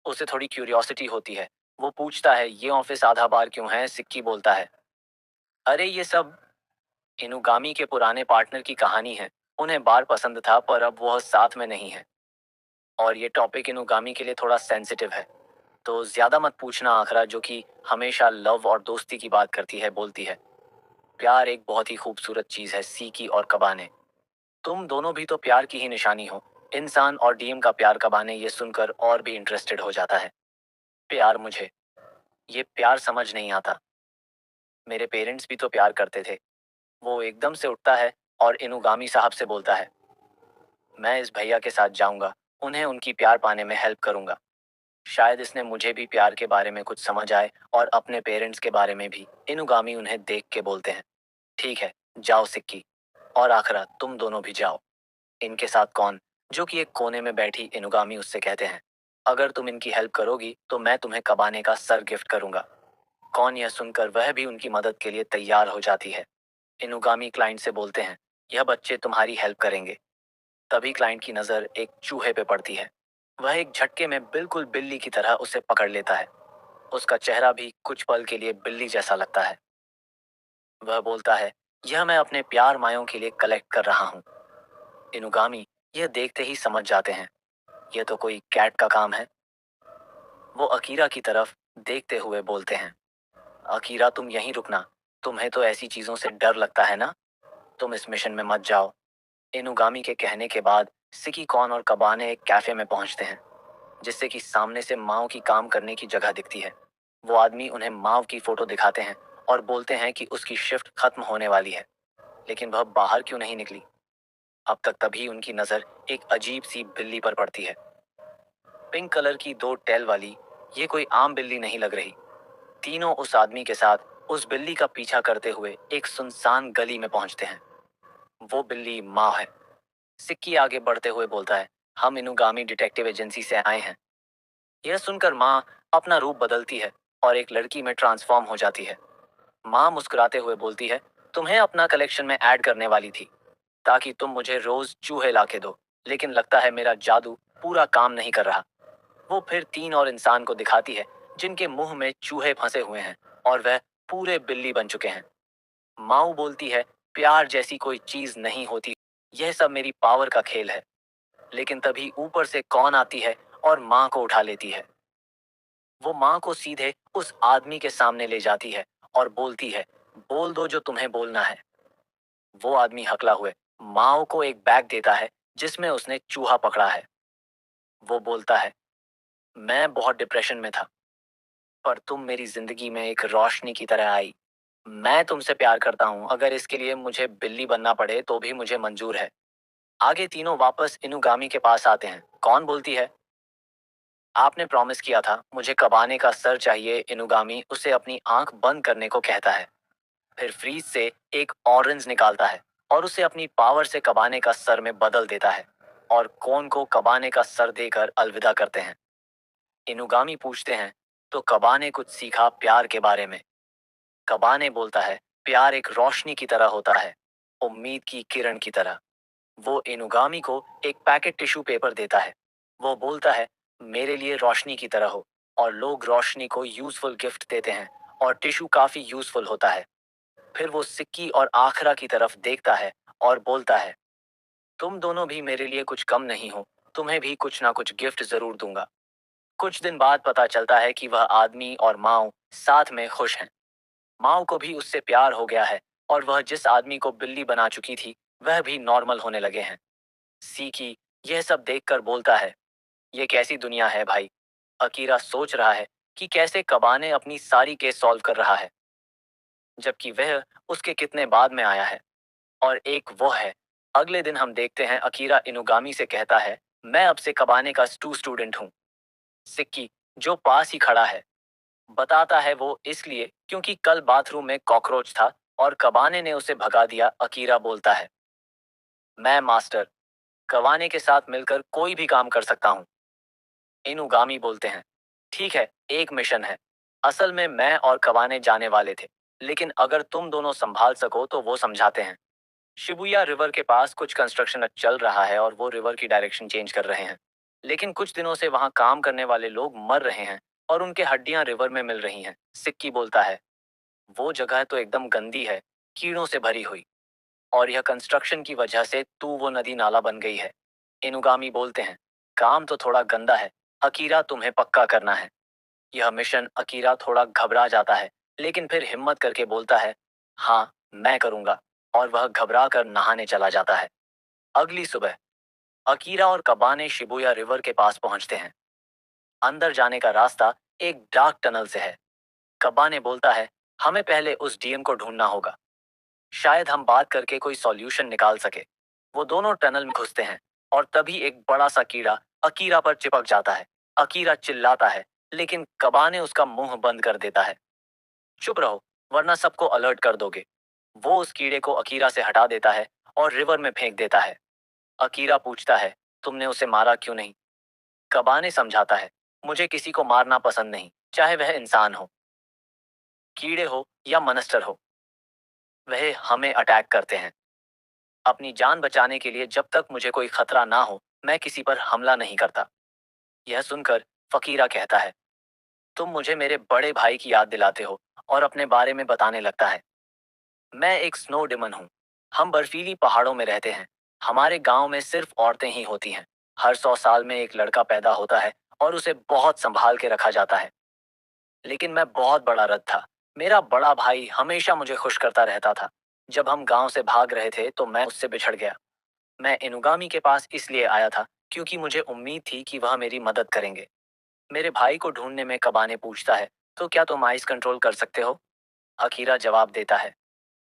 उसे थोड़ी क्यूरियोसिटी होती है। वो पूछता है, ये ऑफिस आधा बार क्यों है। सिक्की बोलता है, अरे ये सब इनुगामी के पुराने पार्टनर की कहानी है। उन्हें बार पसंद था पर अब वह साथ में नहीं है, और ये टॉपिक इनुगामी के लिए थोड़ा सेंसिटिव है, तो ज्यादा मत पूछना। आखरा, जो कि हमेशा लव और दोस्ती की बात करती है, बोलती है, प्यार एक बहुत ही खूबसूरत चीज है सीकी और कबाने। तुम दोनों भी तो प्यार की ही निशानी हो। इंसान और डीएम का प्यार। कबाने ये सुनकर और भी इंटरेस्टेड हो जाता है। प्यार, मुझे ये प्यार समझ नहीं आता। मेरे पेरेंट्स भी तो प्यार करते थे। वो एकदम से उठता है और इनुगामी साहब से बोलता है, मैं इस भैया के साथ जाऊंगा, उन्हें उनकी प्यार पाने में हेल्प करूंगा। शायद इसने मुझे भी प्यार के बारे में कुछ समझ आए और अपने पेरेंट्स के बारे में भी। इनुगामी उन्हें देख के बोलते हैं, ठीक है, जाओ सिक्की और आखरा, तुम दोनों भी जाओ। इनके साथ कौन, जो कि एक कोने में बैठी इनुगामी उससे कहते हैं, अगर तुम इनकी हेल्प करोगी तो मैं तुम्हें कबाने का सर गिफ्ट करूंगा। कौन यह सुनकर वह भी उनकी मदद के लिए तैयार हो जाती है। इनुगामी क्लाइंट से बोलते हैं, यह बच्चे तुम्हारी हेल्प करेंगे। तभी क्लाइंट की नज़र एक चूहे पे पड़ती है। वह एक झटके में बिल्कुल बिल्ली की तरह उसे पकड़ लेता है। उसका चेहरा भी कुछ पल के लिए बिल्ली जैसा लगता है। वह बोलता है, यह मैं अपने प्यार मायों के लिए कलेक्ट कर रहा हूँ। इनुगामी यह देखते ही समझ जाते हैं, यह तो कोई कैट का काम है। वो अकीरा की तरफ देखते हुए बोलते हैं, अकीरा तुम यहीं रुकना, तुम्हें तो ऐसी चीजों से डर लगता है ना, तुम इस मिशन में मत जाओ। इनुगामी के कहने के बाद सिकी कॉन और कबाने एक कैफे में पहुंचते हैं, जिससे कि सामने से माओ की काम करने की जगह दिखती है। वो आदमी उन्हें माओ की फोटो दिखाते हैं और बोलते हैं कि उसकी शिफ्ट खत्म होने वाली है, लेकिन वह बाहर क्यों नहीं निकली अब तक। तभी उनकी नजर एक अजीब सी बिल्ली पर पड़ती है। पिंक कलर की दो टेल वाली। ये कोई आम बिल्ली नहीं लग रही। तीनों उस आदमी के साथ उस बिल्ली का पीछा करते हुए एक सुनसान गली में पहुंचते हैं। वो बिल्ली माँ है। सिक्की आगे बढ़ते हुए बोलता है, हम इनुगामी डिटेक्टिव एजेंसी से आए हैं। यह सुनकर माँ अपना रूप बदलती है और एक लड़की में ट्रांसफॉर्म हो जाती है। माँ मुस्कुराते हुए बोलती है, तुम्हें अपना कलेक्शन में ऐड करने वाली थी ताकि तुम मुझे रोज चूहे ला के दो, लेकिन लगता है मेरा जादू पूरा काम नहीं कर रहा। वो फिर तीन और इंसान को दिखाती है जिनके मुंह में चूहे फंसे हुए हैं और वह पूरे बिल्ली बन चुके हैं। माऊ बोलती है, प्यार जैसी कोई चीज नहीं होती, यह सब मेरी पावर का खेल है। लेकिन तभी ऊपर से कौन आती है और माँ को उठा लेती है। वो माँ को सीधे उस आदमी के सामने ले जाती है और बोलती है, बोल दो जो तुम्हें बोलना है। वो आदमी हकला हुए माँ को एक बैग देता है जिसमें उसने चूहा पकड़ा है। वो बोलता है, मैं बहुत डिप्रेशन में था, पर तुम मेरी जिंदगी में एक रोशनी की तरह आई। मैं तुमसे प्यार करता हूँ, अगर इसके लिए मुझे बिल्ली बनना पड़े तो भी मुझे मंजूर है। आगे तीनों वापस इनुगामी के पास आते हैं। कौन बोलती है, आपने प्रॉमिस किया था, मुझे कबाने का सर चाहिए। इनुगामी उसे अपनी आंख बंद करने को कहता है, फिर फ्रीज से एक ऑरेंज निकालता है और उसे अपनी पावर से कबाने का सर में बदल देता है और कौन को कबाने का सर देकर अलविदा करते हैं। इनुगामी पूछते हैं, तो कबाने कुछ सीखा प्यार के बारे में। कबाने बोलता है, प्यार एक रोशनी की तरह होता है, उम्मीद की किरण की तरह। वो इनुगामी को एक पैकेट टिश्यू पेपर देता है। वो बोलता है, मेरे लिए रोशनी की तरह हो। और लोग रोशनी को यूजफुल गिफ्ट देते हैं, और टिश्यू काफी यूजफुल होता है। फिर वो सिक्की और आखरा की तरफ देखता है और बोलता है, तुम दोनों भी मेरे लिए कुछ कम नहीं हो, तुम्हें भी कुछ ना कुछ गिफ्ट जरूर दूंगा। कुछ दिन बाद पता चलता है कि वह आदमी और माओ साथ में खुश हैं। माओ को भी उससे प्यार हो गया है, और वह जिस आदमी को बिल्ली बना चुकी थी, वह भी नॉर्मल होने लगे हैं। सीकी यह सब देखकर बोलता है, ये कैसी दुनिया है भाई। अकीरा सोच रहा है कि कैसे कबाने अपनी सारी केस सॉल्व कर रहा है, जबकि वह उसके कितने बाद में आया है। और एक वो है। अगले दिन हम देखते हैं अकीरा इनुगामी से कहता है, मैं अब से कबाने का स्टूडेंट हूँ। सिक्की, जो पास ही खड़ा है, बताता है वो इसलिए क्योंकि कल बाथरूम में कॉकरोच था और कबाने ने उसे भगा दिया। अकीरा बोलता है, मैं मास्टर कबाने के साथ मिलकर कोई भी काम कर सकता हूँ। इनुगामी बोलते हैं, ठीक है, एक मिशन है। असल में मैं और कबाने जाने वाले थे, लेकिन अगर तुम दोनों संभाल सको तो वो समझाते हैं। शिबुया रिवर के पास कुछ कंस्ट्रक्शन चल रहा है और वो रिवर की डायरेक्शन चेंज कर रहे हैं। लेकिन कुछ दिनों से वहां काम करने वाले लोग मर रहे हैं और उनके हड्डियां रिवर में मिल रही हैं। सिक्की बोलता है, वो जगह तो एकदम गंदी है, कीड़ों से भरी हुई। और यह कंस्ट्रक्शन की वजह से तू वो नदी नाला बन गई है। इनुगामी बोलते हैं, काम तो थोड़ा गंदा है, अकीरा तुम्हें पक्का करना है। यह मिशन। अकीरा थोड़ा घबरा जाता है, लेकिन फिर हिम्मत करके बोलता है, हाँ मैं करूंगा। और वह घबरा कर नहाने चला जाता है। अगली सुबह अकीरा और कबाने शिबुया रिवर के पास पहुंचते हैं। अंदर जाने का रास्ता एक डार्क टनल से है। कबाने बोलता है, हमें पहले उस डीएम को ढूंढना होगा। शायद हम बात करके कोई सॉल्यूशन निकाल सके। वो दोनों टनल में घुसते हैं, और तभी एक बड़ा सा कीड़ा अकीरा पर चिपक जाता है। अकीरा चिल्लाता है, लेकिन कबाने उसका मुंह बंद कर देता है। चुप रहो, वरना सबको अलर्ट कर दोगे। वो उस कीड़े को अकीरा से हटा देता है और रिवर में फेंक देता है। अकीरा पूछता है, तुमने उसे मारा क्यों नहीं? कबाने समझाता है, मुझे किसी को मारना पसंद नहीं, चाहे वह इंसान हो, कीड़े हो या मनस्टर हो। वह हमें अटैक करते हैं। अपनी जान बचाने के लिए जब तक मुझे कोई खतरा ना हो, मैं किसी पर हमला नहीं करता। यह सुनकर फकीरा कहता है, तुम मुझे मेरे बड़े भाई की याद दिलाते हो, और अपने बारे में बताने लगता है। मैं एक स्नो डिमन हूँ। हम बर्फीली पहाड़ों में रहते हैं। हमारे गांव में सिर्फ औरतें ही होती हैं। हर 100 साल में एक लड़का पैदा होता है, और उसे बहुत संभाल के रखा जाता है। लेकिन मैं बहुत बड़ा रथ था। मेरा बड़ा भाई हमेशा मुझे खुश करता रहता था। जब हम गांव से भाग रहे थे तो मैं उससे बिछड़ गया। मैं इनुगामी के पास इसलिए आया था क्योंकि मुझे उम्मीद थी कि वह मेरी मदद करेंगे। मेरे भाई को ढूंढने में कबाने पूछता है, तो क्या तुम आइस कंट्रोल कर सकते हो? अकीरा जवाब देता है,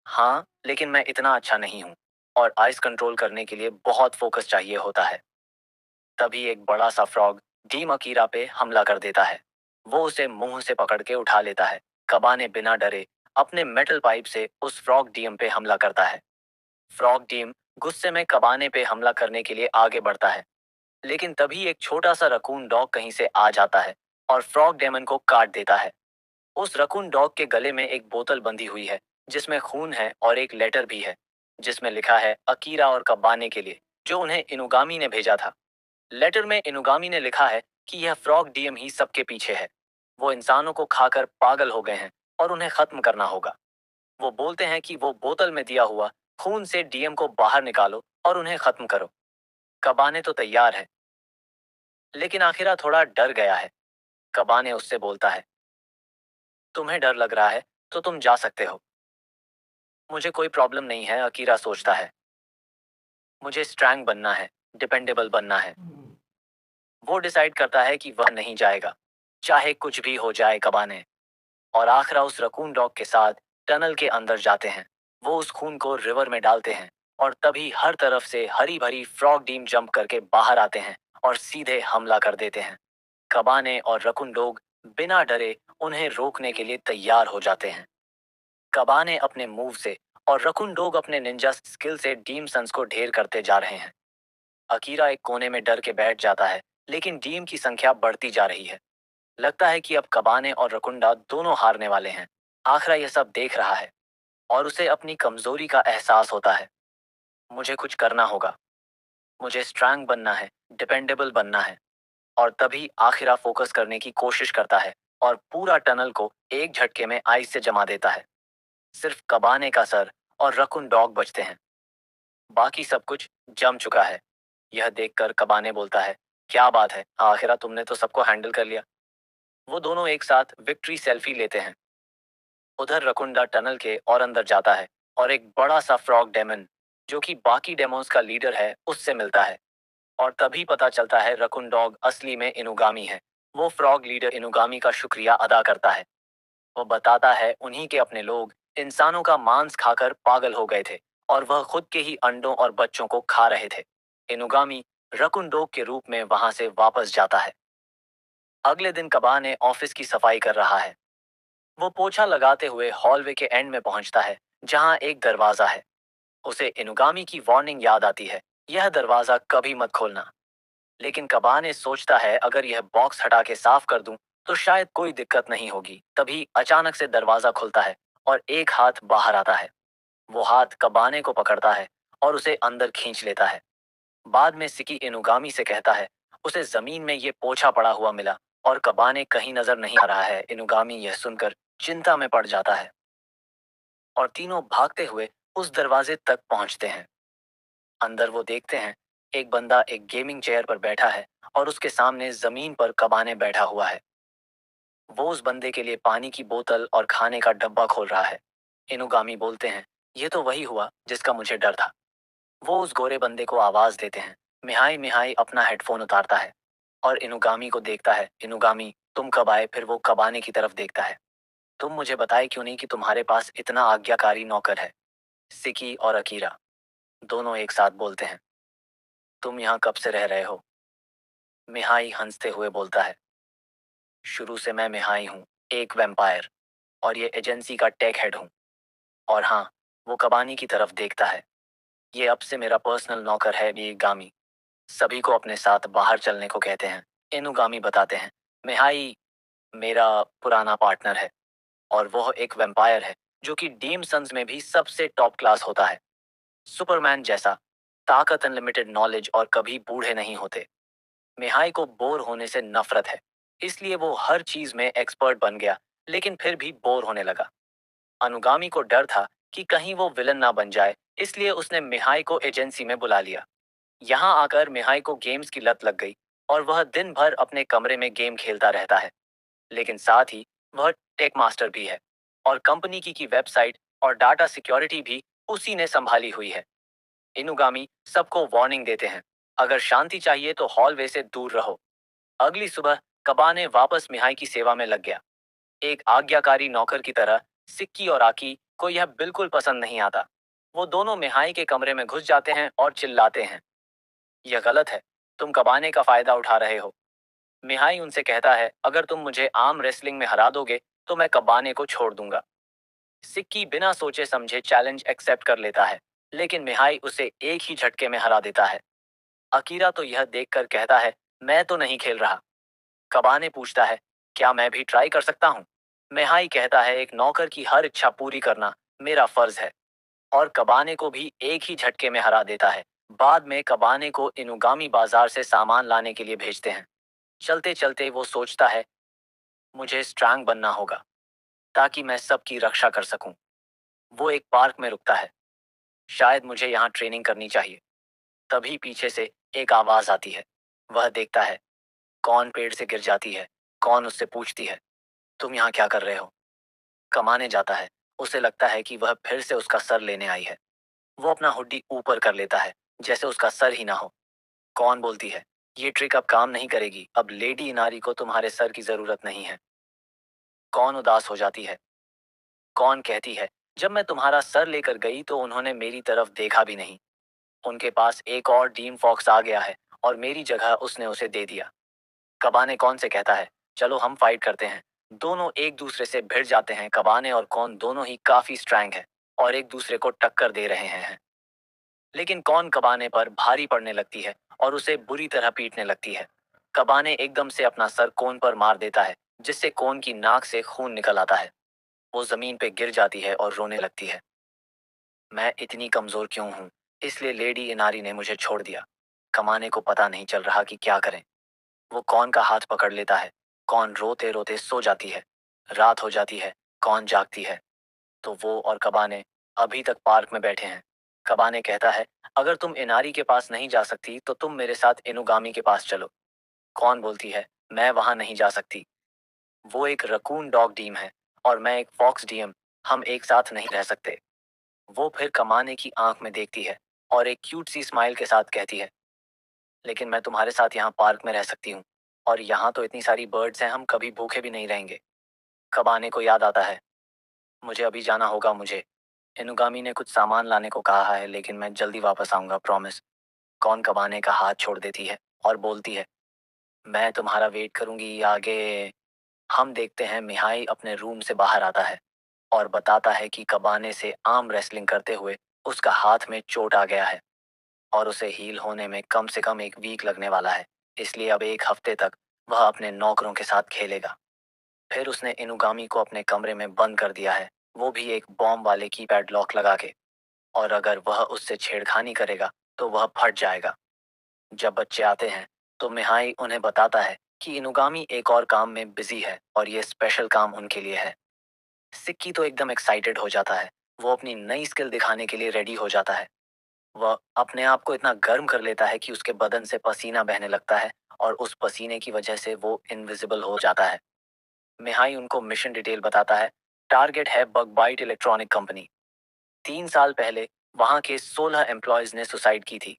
हाँ, लेकिन मैं इतना अच्छा नहीं हूँ, और आइस कंट्रोल करने के लिए बहुत फोकस चाहिए होता है। तभी एक बड़ा सा फ्रॉग डीम अकीरा पे हमला कर देता है। वो उसे मुंह से पकड़ के उठा लेता है। कबाने बिना डरे अपने मेटल पाइप से उस फ्रॉग डीम पे हमला करता है। फ्रॉग डीम गुस्से में कबाने पे हमला करने के लिए आगे बढ़ता है, लेकिन तभी एक छोटा सा रकून डॉग कहीं से आ जाता है और फ्रॉग डेमन को काट देता है। उस रकून डॉग के गले में एक बोतल बंधी हुई है, जिसमें खून है, और एक लेटर भी है, जिसमें लिखा है अकीरा और कबाने के लिए, जो उन्हें इनुगामी ने भेजा था। लेटर में इनुगामी ने लिखा है कि यह फ्रॉग डीएम ही सबके पीछे है। वो इंसानों को खाकर पागल हो गए हैं, और उन्हें खत्म करना होगा। वो बोलते हैं कि वो बोतल में दिया हुआ खून से डीएम को बाहर निकालो और उन्हें खत्म करो। कबाने तो तैयार है, लेकिन आखिरा थोड़ा डर गया है। कबाने उससे बोलता है, तुम्हें डर लग रहा है तो तुम जा सकते हो। मुझे कोई प्रॉब्लम नहीं है, अकीरा सोचता है। मुझे स्ट्रॉन्ग बनना है, डिपेंडेबल बनना है। वो डिसाइड करता है कि वह नहीं जाएगा, चाहे कुछ भी हो जाए। कबाने और आखिरा उस रकून डॉग के साथ टनल के अंदर जाते हैं। वो उस खून को रिवर में डालते हैं, और तभी हर तरफ से हरी भरी फ्रॉग डीम जंप करके बाहर आते हैं और सीधे हमला कर देते हैं। कबाने और रकुन डॉग बिना डरे उन्हें रोकने के लिए तैयार हो जाते हैं। कबाने अपने मूव से और रकुन डॉग अपने निंजा स्किल से डीम सन्स को ढेर करते जा रहे हैं। अकीरा एक कोने में डर के बैठ जाता है, लेकिन डीम की संख्या बढ़ती जा रही है। लगता है कि अब कबाने और रकुंडा दोनों हारने वाले हैं। आखरा यह सब देख रहा है। और उसे अपनी कमजोरी का एहसास होता है। मुझे कुछ करना होगा, मुझे स्ट्रांग बनना है, डिपेंडेबल बनना है। और तभी आखिरा फोकस करने की कोशिश करता है और पूरा टनल को एक झटके में आइस से जमा देता है। सिर्फ कबाने का सर और रकुन डॉग बचते हैं। बाकी सब कुछ जम चुका है। यह देखकर कबाने बोलता है, क्या बात है, आखिरा तुमने तो सबको हैंडल कर लिया। वो दोनों एक साथ विक्ट्री सेल्फी लेते हैं। उधर रकुंडा टनल के और अंदर जाता है और एक बड़ा सा फ्रॉग डेमन, जो कि बाकी डेमोन्स का लीडर है, उससे मिलता है। और तभी पता चलता है रकुन डॉग असली में इनुगामी है। वो फ्रॉग लीडर इनुगामी का शुक्रिया अदा करता है। वो बताता है उन्हीं के अपने लोग इंसानों का मांस खाकर पागल हो गए थे और वह खुद के ही अंडों और बच्चों को खा रहे थे। इनुगामी रकुन डॉग के रूप में वहां से वापस जाता है। अगले दिन कबाने ऑफिस की सफाई कर रहा है। वो पोछा लगाते हुए हॉलवे के एंड में पहुंचता है, जहां एक दरवाजा है। उसे इनुगामी की वार्निंग याद आती है, यह दरवाजा कभी मत खोलना। लेकिन कबाने सोचता है अगर यह बॉक्स हटा के साफ कर दूं तो शायद कोई दिक्कत नहीं होगी। तभी अचानक से दरवाजा खुलता है और एक हाथ बाहर आता है। वो हाथ कबाने को पकड़ता है और उसे अंदर खींच लेता है। बाद में सिकी इनुगामी से कहता है, उसे जमीन में ये पोछा पड़ा हुआ मिला और कबाने कहीं नजर नहीं आ रहा है। इनुगामी यह सुनकर चिंता में पड़ जाता है और तीनों भागते हुए उस दरवाजे तक पहुंचते हैं। अंदर वो देखते हैं एक बंदा एक गेमिंग चेयर पर बैठा है और उसके सामने जमीन पर कबाने बैठा हुआ है। वो उस बंदे के लिए पानी की बोतल और खाने का डब्बा खोल रहा है। इनुगामी बोलते हैं, ये तो वही हुआ जिसका मुझे डर था। वो उस गोरे बंदे को आवाज देते हैं। मिहाई मिहाई अपना हेडफोन उतारता है और इनुगामी को देखता है। इनुगामी, तुम कब आए? फिर वो कबाने की तरफ देखता है। तुम मुझे बताए क्यों नहीं कि तुम्हारे पास इतना आज्ञाकारी नौकर है? सिकी और अकीरा दोनों एक साथ बोलते हैं, तुम यहाँ कब से रह रहे हो? मिहाई हंसते हुए बोलता है, शुरू से मैं मिहाई हूँ, एक वैम्पायर, और ये एजेंसी का टेक हेड हूँ। और हाँ, वो कबानी की तरफ देखता है, ये अब से मेरा पर्सनल नौकर है। ये गामी सभी को अपने साथ बाहर चलने को कहते हैं। इनुगामी बताते हैं, मिहाई मेरा पुराना पार्टनर है और वह एक वैम्पायर है जो कि डीम सन्स में भी सबसे टॉप क्लास होता है। सुपरमैन जैसा, ताकत, अनलिमिटेड नॉलेज और कभी बूढ़े नहीं होते। मिहाई को बोर होने से नफरत है, इसलिए वो हर चीज में एक्सपर्ट बन गया, लेकिन फिर भी बोर होने लगा। अनुगामी को डर था कि कहीं वो विलन ना बन जाए, इसलिए उसने मिहाई को एजेंसी में बुला लिया। यहाँ आकर मिहाई को गेम्स की लत लग गई और वह दिन भर अपने कमरे में गेम खेलता रहता है। लेकिन साथ ही वह टेक मास्टर भी है और कंपनी की वेबसाइट और डाटा सिक्योरिटी भी उसी ने संभाली हुई है। इनुगामी सबको वार्निंग देते हैं, अगर शांति चाहिए तो हॉलवे से दूर रहो। अगली सुबह कबाने वापस मिहाई की सेवा में लग गया, एक आज्ञाकारी नौकर की तरह। सिक्की और आकी को यह बिल्कुल पसंद नहीं आता। वो दोनों मिहाई के कमरे में घुस जाते हैं और चिल्लाते हैं, यह गलत है, तुम कबाने का फायदा उठा रहे हो। मिहाई उनसे कहता है, अगर तुम मुझे आर्म रेसलिंग में हरा दोगे तो मैं कबाने को छोड़ दूंगा। सिक्की बिना सोचे समझे चैलेंज एक्सेप्ट कर लेता है, लेकिन मिहाई उसे एक ही झटके में हरा देता है। अकीरा तो यह देखकर कहता है, मैं तो नहीं खेल रहा। कबाने पूछता है, क्या मैं भी ट्राई कर सकता हूँ? मिहाई कहता है, एक नौकर की हर इच्छा पूरी करना मेरा फर्ज है। और कबाने को भी एक ही झटके में हरा देता है। बाद में कबाने को इनुगामी बाजार से सामान लाने के लिए भेजते हैं। चलते चलते वो सोचता है, मुझे स्ट्रांग बनना होगा ताकि मैं सबकी रक्षा कर सकूं। वो एक पार्क में रुकता है, शायद मुझे यहाँ ट्रेनिंग करनी चाहिए। तभी पीछे से एक आवाज आती है। वह देखता है, कौन पेड़ से गिर जाती है। कौन उससे पूछती है, तुम यहाँ क्या कर रहे हो? कमाने जाता है। उसे लगता है कि वह फिर से उसका सर लेने आई है। वो अपना हुड्डी ऊपर कर लेता है, जैसे उसका सर ही ना हो। कौन बोलती है, ये ट्रिक अब काम नहीं करेगी, अब लेडी इनारी को तुम्हारे सर की जरूरत नहीं है। कौन उदास हो जाती है। कौन कहती है, जब मैं तुम्हारा सर लेकर गई तो उन्होंने मेरी तरफ देखा भी नहीं। उनके पास एक और डीम फॉक्स आ गया है और मेरी जगह उसने उसे दे दिया। कबाने कौन से कहता है, चलो हम फाइट करते हैं। दोनों एक दूसरे से भिड़ जाते हैं। कबाने और कौन दोनों ही काफी स्ट्रैंग है और एक दूसरे को टक्कर दे रहे हैं। लेकिन कौन कबाने पर भारी पड़ने लगती है और उसे बुरी तरह पीटने लगती है। कबाने एकदम से अपना सर कोन पर मार देता है, जिससे कोन की नाक से खून निकल आता है। वो जमीन पे गिर जाती है और रोने लगती है। मैं इतनी कमजोर क्यों हूँ? इसलिए लेडी इनारी ने मुझे छोड़ दिया। कमाने को पता नहीं चल रहा कि क्या करें। वो कौन का हाथ पकड़ लेता है, कौन रोते रोते सो जाती है, रात हो जाती है, कौन जागती है। तो वो और कबाने अभी तक पार्क में बैठे हैं। कबाने कहता है, अगर तुम इनारी के पास नहीं जा सकती तो तुम मेरे साथ इनुगामी के पास चलो। कौन बोलती है, मैं वहां नहीं जा सकती। वो एक रकून डॉग डीम है और मैं एक फॉक्स डीएम। हम एक साथ नहीं रह सकते। वो फिर कमाने की आंख में देखती है और एक क्यूट सी स्माइल के साथ कहती है, लेकिन मैं तुम्हारे साथ यहाँ पार्क में रह सकती हूँ। और यहाँ तो इतनी सारी बर्ड्स हैं, हम कभी भूखे भी नहीं रहेंगे। कबाने को याद आता है, मुझे अभी जाना होगा। मुझे इनुगामी ने कुछ सामान लाने को कहा है, लेकिन मैं जल्दी वापस आऊंगा, प्रॉमिस। कौन कबाने का हाथ छोड़ देती है और बोलती है, मैं तुम्हारा वेट करूंगी आगे। हम देखते हैं मिहाई अपने रूम से बाहर आता है और बताता है कि कबाने से आर्म रेसलिंग करते हुए उसका हाथ में चोट आ गया है और उसे हील होने में कम से कम एक वीक लगने वाला है। इसलिए अब एक हफ्ते तक वह अपने नौकरों के साथ खेलेगा। फिर उसने इनुगामी को अपने कमरे में बंद कर दिया है, वो भी एक बॉम्ब वाले कीपैड लॉक लगा के। और अगर वह उससे छेड़खानी करेगा तो वह फट जाएगा। जब बच्चे आते हैं तो मिहाई उन्हें बताता है कि इनुगामी एक और काम में बिजी है और ये स्पेशल काम उनके लिए है। सिक्की तो एकदम एक्साइटेड हो जाता है। वो अपनी नई स्किल दिखाने के लिए रेडी हो जाता है। वह अपने आप को इतना गर्म कर लेता है कि उसके बदन से पसीना बहने लगता है और उस पसीने की वजह से वो इनविजिबल हो जाता है। मिहाई उनको मिशन डिटेल बताता है। टारगेट है बग बाइट इलेक्ट्रॉनिक कंपनी। 3 साल पहले वहां के 16 एम्प्लॉयज ने सुसाइड की थी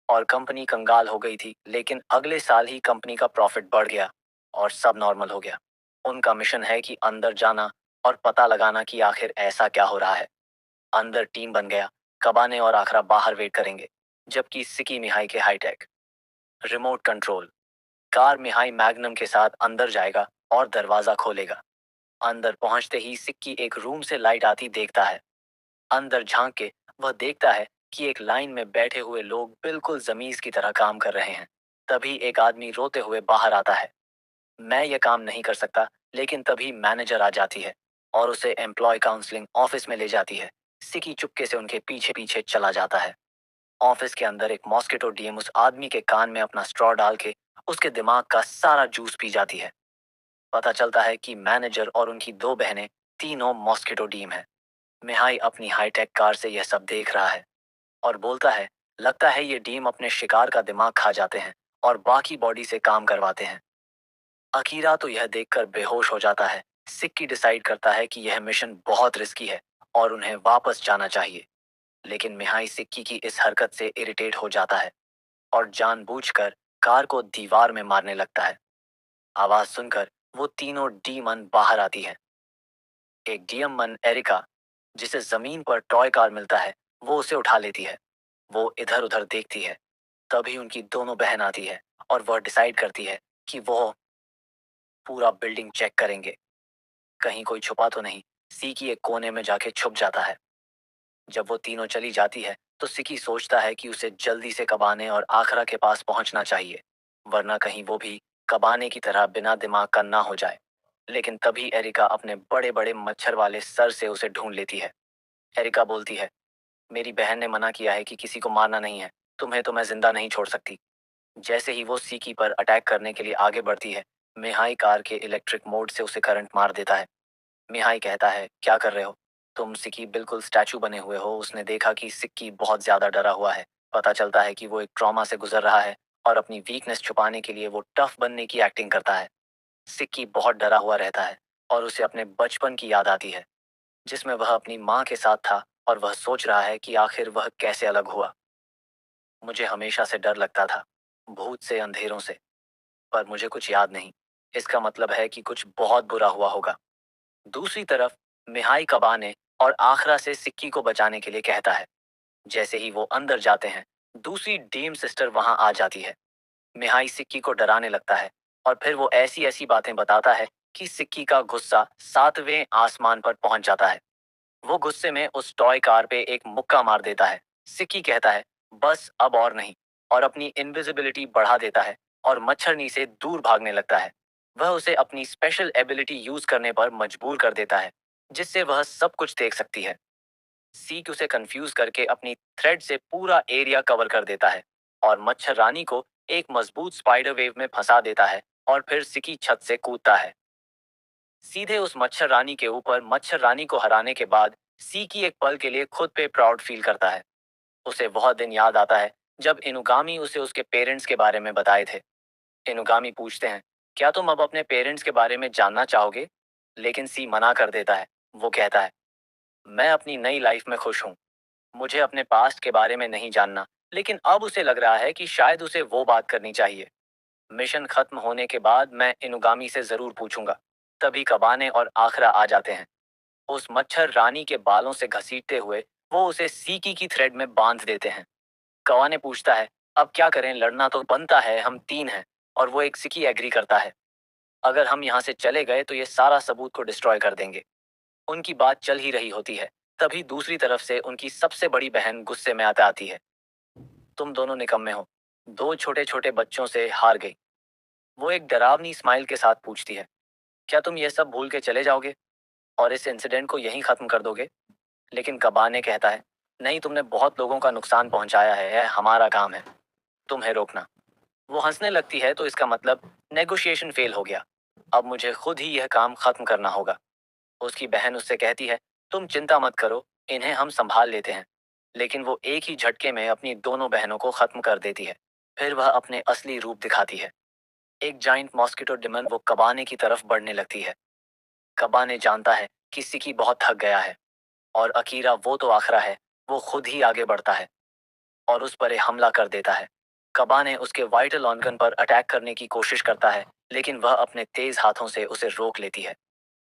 और कंपनी कंगाल हो गई थी, लेकिन अगले साल ही कंपनी का प्रॉफिट बढ़ गया और सब नॉर्मल हो गया। उनका मिशन है कि अंदर जाना और पता लगाना कि आखिर ऐसा क्या हो रहा है। अंदर टीम बन गया। कबाने और आखरा बाहर वेट करेंगे, जबकि सिकी मिहाई के hi-tech remote control car Mihai Magnum के साथ अंदर जाएगा और दरवाजा खोलेगा। अंदर पहुंचते ही सिक्की एक रूम से लाइट आती देखता है। अंदर झांक के वह देखता है कि एक लाइन में बैठे हुए लोग बिल्कुल जमीज की तरह काम कर रहे हैं। तभी एक आदमी रोते हुए बाहर आता है, मैं यह काम नहीं कर सकता। लेकिन तभी मैनेजर आ जाती है और उसे एम्प्लॉय काउंसलिंग ऑफिस में ले जाती है। सिकी चुपके से उनके पीछे पीछे चला जाता है। ऑफिस के अंदर एक मॉस्किटो डीएम उस आदमी के कान में अपना स्ट्रॉ डाल के उसके दिमाग का सारा जूस पी जाती है। पता चलता है कि मैनेजर और उनकी दो बहनें तीनों मॉस्किटो डीम हैं। मिहाई अपनी हाईटेक कार से यह सब देख रहा है और बोलता है, लगता है ये डीम अपने शिकार का दिमाग खा जाते हैं और बाकी बॉडी से काम करवाते हैं। अकीरा तो यह देखकर बेहोश हो जाता है। सिक्की डिसाइड करता है कि यह मिशन बहुत रिस्की है और उन्हें वापस जाना चाहिए। लेकिन मिहाई सिक्की की इस हरकत से इरिटेट हो जाता है और जानबूझकर कार को दीवार में मारने लगता है। आवाज सुनकर वो तीनों डीमन बाहर आती है। एक डीएमन एरिका, जिसे जमीन पर टॉय कार मिलता है, वो उसे उठा लेती है। वो इधर उधर देखती है। तभी उनकी दोनों बहन आती है और वह डिसाइड करती है कि वो पूरा बिल्डिंग चेक करेंगे, कहीं कोई छुपा तो नहीं। सीकी एक कोने में जाके छुप जाता है। जब वो तीनों चली जाती है तो सिकी सोचता है कि उसे जल्दी से कबाने और आखरा के पास पहुंचना चाहिए, वरना कहीं वो भी कबाने की तरह बिना दिमाग का ना हो जाए। लेकिन तभी एरिका अपने बड़े बड़े मच्छर वाले सर से उसे ढूंढ लेती है। एरिका बोलती है, मेरी बहन ने मना किया है कि किसी को मारना नहीं है, तुम्हें तो मैं जिंदा नहीं छोड़ सकती। जैसे ही वो सीकी पर अटैक करने के लिए आगे बढ़ती है, मिहाई कार के इलेक्ट्रिक मोड से उसे करंट मार देता है। मिहाई कहता है, क्या कर रहे हो तुम? सिक्की बिल्कुल स्टैचू बने हुए हो। उसने देखा कि सिक्की बहुत ज्यादा डरा हुआ है। पता चलता है कि वो एक ट्रॉमा से गुजर रहा है और अपनी वीकनेस छुपाने के लिए वो टफ बनने की एक्टिंग करता है। सिक्की बहुत डरा हुआ रहता है और उसे अपने बचपन की याद आती है, जिसमें वह अपनी माँ के साथ था और वह सोच रहा है कि आखिर वह कैसे अलग हुआ। मुझे हमेशा से डर लगता था, भूत से, अंधेरों से, पर मुझे कुछ याद नहीं। इसका मतलब है कि कुछ बहुत बुरा हुआ होगा। दूसरी तरफ मिहाई कबाने और आखरा से सिक्की को बचाने के लिए कहता है। जैसे ही वो अंदर जाते हैं, दूसरी डीम सिस्टर वहां आ जाती है। मिहाई सिक्की को डराने लगता है और फिर वो ऐसी ऐसी बातें बताता है कि सिक्की का गुस्सा 7वें आसमान पर पहुंच जाता है। वो गुस्से में उस टॉय कार पे एक मुक्का मार देता है। सिक्की कहता है, बस अब और नहीं, और अपनी इनविजिबिलिटी बढ़ा देता है और मच्छरनी से दूर भागने लगता है। वह उसे अपनी स्पेशल एबिलिटी यूज करने पर मजबूर कर देता है, जिससे वह सब कुछ देख सकती है। सीक उसे कंफ्यूज करके अपनी थ्रेड से पूरा एरिया कवर कर देता है और मच्छर रानी को एक मजबूत स्पाइडर वेव में फंसा देता है और फिर सिकी छत से कूदता है सीधे उस मच्छर रानी के ऊपर। मच्छर रानी को हराने के बाद सीकी एक पल के लिए खुद पे प्राउड फील करता है। उसे वह दिन याद आता है जब इनुगामी उसे उसके पेरेंट्स के बारे में बताए थे। इनुगामी पूछते हैं, क्या तुम अब अपने पेरेंट्स के बारे में जानना चाहोगे? लेकिन सी मना कर देता है। वो कहता है, मैं अपनी नई लाइफ में खुश हूँ, मुझे अपने पास्ट के बारे में नहीं जानना। लेकिन अब उसे लग रहा है कि शायद उसे वो बात करनी चाहिए। मिशन खत्म होने के बाद मैं इनुगामी से जरूर पूछूंगा। तभी कबाने और आखरा आ जाते हैं। उस मच्छर रानी के बालों से घसीटते हुए वो उसे सीकी की थ्रेड में बांध देते हैं। कवाने पूछता है, अब क्या करें, लड़ना तो बनता है, हम तीन हैं। और वो एक सिकी एग्री करता है, अगर हम यहाँ से चले गए तो ये सारा सबूत को डिस्ट्रॉय कर देंगे। उनकी बात चल ही रही होती है, तभी दूसरी तरफ से उनकी सबसे बड़ी बहन गुस्से में आती है। तुम दोनों निकम्मे हो, दो छोटे छोटे बच्चों से हार गई। वो एक डरावनी स्माइल के साथ पूछती है, क्या तुम ये सब भूल के चले जाओगे और इस इंसिडेंट को यहीं खत्म कर दोगे? लेकिन कबाने कहता है, नहीं, तुमने बहुत लोगों का नुकसान पहुंचाया है, यह हमारा काम है तुम्हें रोकना। वो हंसने लगती है, तो इसका मतलब नेगोशिएशन फेल हो गया, अब मुझे खुद ही यह काम खत्म करना होगा। उसकी बहन उससे कहती है, तुम चिंता मत करो, इन्हें हम संभाल लेते हैं। लेकिन वो एक ही झटके में अपनी दोनों बहनों को खत्म कर देती है। फिर वह अपने असली रूप दिखाती है। एक जाइंट मॉस्किटो डिमन वो कबाने की तरफ बढ़ने लगती है। कबाने जानता है कि सिकी बहुत थक गया है और अकीरा वो तो आखरा है। वो खुद ही आगे बढ़ता है और उस पर हमला कर देता है। कबाने उसके वाइटल ऑर्गन पर अटैक करने की कोशिश करता है, लेकिन वह अपने तेज हाथों से उसे रोक लेती है।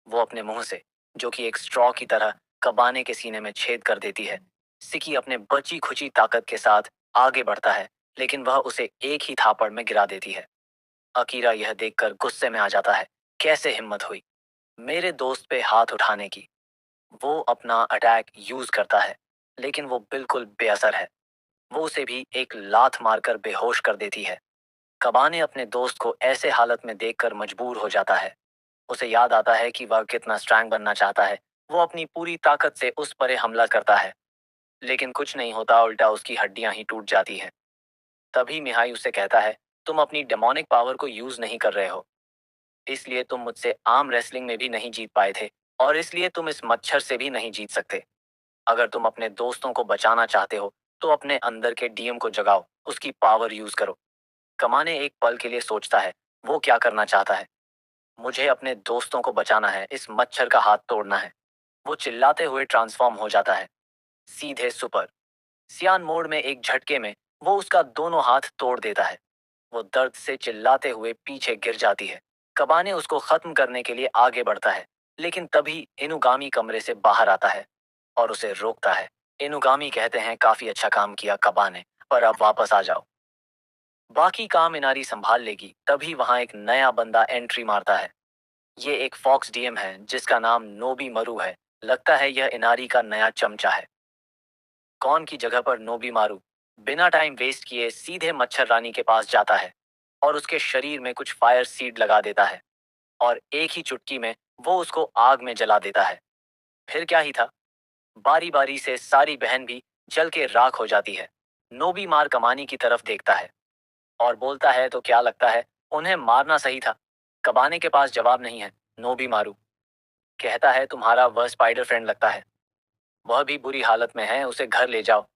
वो अपने मुंह से, जो कि एक स्ट्रॉ की तरह, कबाने के सीने में छेद कर देती है। सिकी अपने बची खुची ताकत के साथ आगे बढ़ता है, लेकिन वह उसे एक ही थापड़ में गिरा देती है। अकीरा यह देखकर गुस्से में आ जाता है, कैसे हिम्मत हुई मेरे दोस्त पे हाथ उठाने की। वो अपना अटैक यूज करता है, लेकिन वो बिल्कुल बेअसर है। वो उसे भी एक लात मारकर बेहोश कर देती है। कबाने अपने दोस्त को ऐसे हालत में देखकर मजबूर हो जाता है। उसे याद आता है कि वह कितना स्ट्रांग बनना चाहता है। वो अपनी पूरी ताकत से उस पर हमला करता है, लेकिन कुछ नहीं होता, उल्टा उसकी हड्डियां ही टूट जाती हैं। तभी मिहाई उसे कहता है, तुम अपनी डेमोनिक पावर को यूज नहीं कर रहे हो, इसलिए तुम मुझसे आर्म रेसलिंग में भी नहीं जीत पाए थे और इसलिए तुम इस मच्छर से भी नहीं जीत सकते। अगर तुम अपने दोस्तों को बचाना चाहते हो तो अपने अंदर के डीएम को जगाओ, उसकी पावर यूज करो। कमाने एक पल के लिए सोचता है, वो क्या करना चाहता है। मुझे अपने दोस्तों को बचाना है, इस मच्छर का हाथ तोड़ना है। वो चिल्लाते हुए ट्रांसफॉर्म हो जाता है, सीधे सुपर सियान मोड में। एक झटके में वो उसका दोनों हाथ तोड़ देता है। वो दर्द से चिल्लाते हुए पीछे गिर जाती है। कबाने उसको खत्म करने के लिए आगे बढ़ता है, लेकिन तभी इनुगामी कमरे से बाहर आता है और उसे रोकता है। इनुगामी कहते हैं, काफी अच्छा काम किया कबाने, पर अब वापस आ जाओ, बाकी काम इनारी संभाल लेगी। तभी वहां एक नया बंदा एंट्री मारता है। ये एक फॉक्स डीएम है जिसका नाम नोबी मरु है। लगता है यह इनारी का नया चमचा है। कौन की जगह पर नोबी मारू बिना टाइम वेस्ट किए सीधे मच्छर रानी के पास जाता है और उसके शरीर में कुछ फायर सीड लगा देता है और एक ही चुटकी में वो उसको आग में जला देता है। फिर क्या ही था, बारी बारी से सारी बहन भी जल के राख हो जाती है। नोबी मार कमानी की तरफ देखता है और बोलता है, तो क्या लगता है उन्हें मारना सही था? कबाने के पास जवाब नहीं है। नोबी मारू कहता है, तुम्हारा वह स्पाइडर फ्रेंड लगता है, वह भी बुरी हालत में है, उसे घर ले जाओ।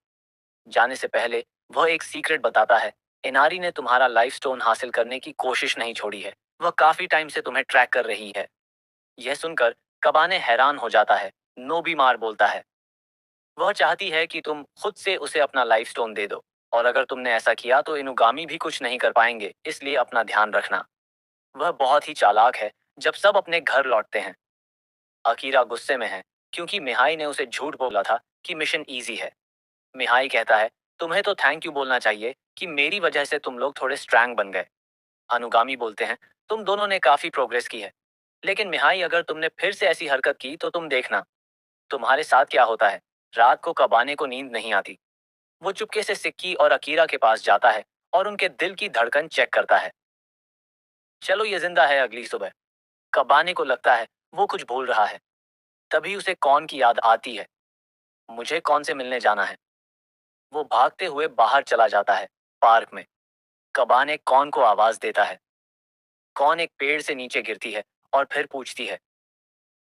जाने से पहले वह एक सीक्रेट बताता है, इनारी ने तुम्हारा लाइफ स्टोन हासिल करने की कोशिश नहीं छोड़ी है, वह काफी टाइम से तुम्हें ट्रैक कर रही है। यह सुनकर कबाने हैरान हो जाता है। नोबी मार बोलता है, वह चाहती है कि तुम खुद से उसे अपना लाइफ स्टोन दे दो, और अगर तुमने ऐसा किया तो इनुगामी भी कुछ नहीं कर पाएंगे, इसलिए अपना ध्यान रखना। वह बहुत ही चालाक है। जब सब अपने घर लौटते हैं, अकीरा गुस्से में है क्योंकि मिहाई ने उसे झूठ बोला था कि मिशन इजी है। मिहाई कहता है, तुम्हें तो थैंक यू बोलना चाहिए कि मेरी वजह से तुम लोग थोड़े स्ट्रांग बन गए। अनुगामी बोलते हैं, तुम दोनों ने काफी प्रोग्रेस की है, लेकिन मिहाई अगर तुमने फिर से ऐसी हरकत की तो तुम देखना तुम्हारे साथ क्या होता है। रात को कबाने को नींद नहीं आती। वो चुपके से सिक्की और अकीरा के पास जाता है और उनके दिल की धड़कन चेक करता है। चलो, ये जिंदा है। अगली सुबह कबाने को लगता है वो कुछ भूल रहा है। तभी उसे कौन की याद आती है। मुझे कौन से मिलने जाना है? वो भागते हुए बाहर चला जाता है। पार्क में कबाने कौन को आवाज देता है। कौन एक पेड़ से नीचे गिरती है और फिर पूछती है,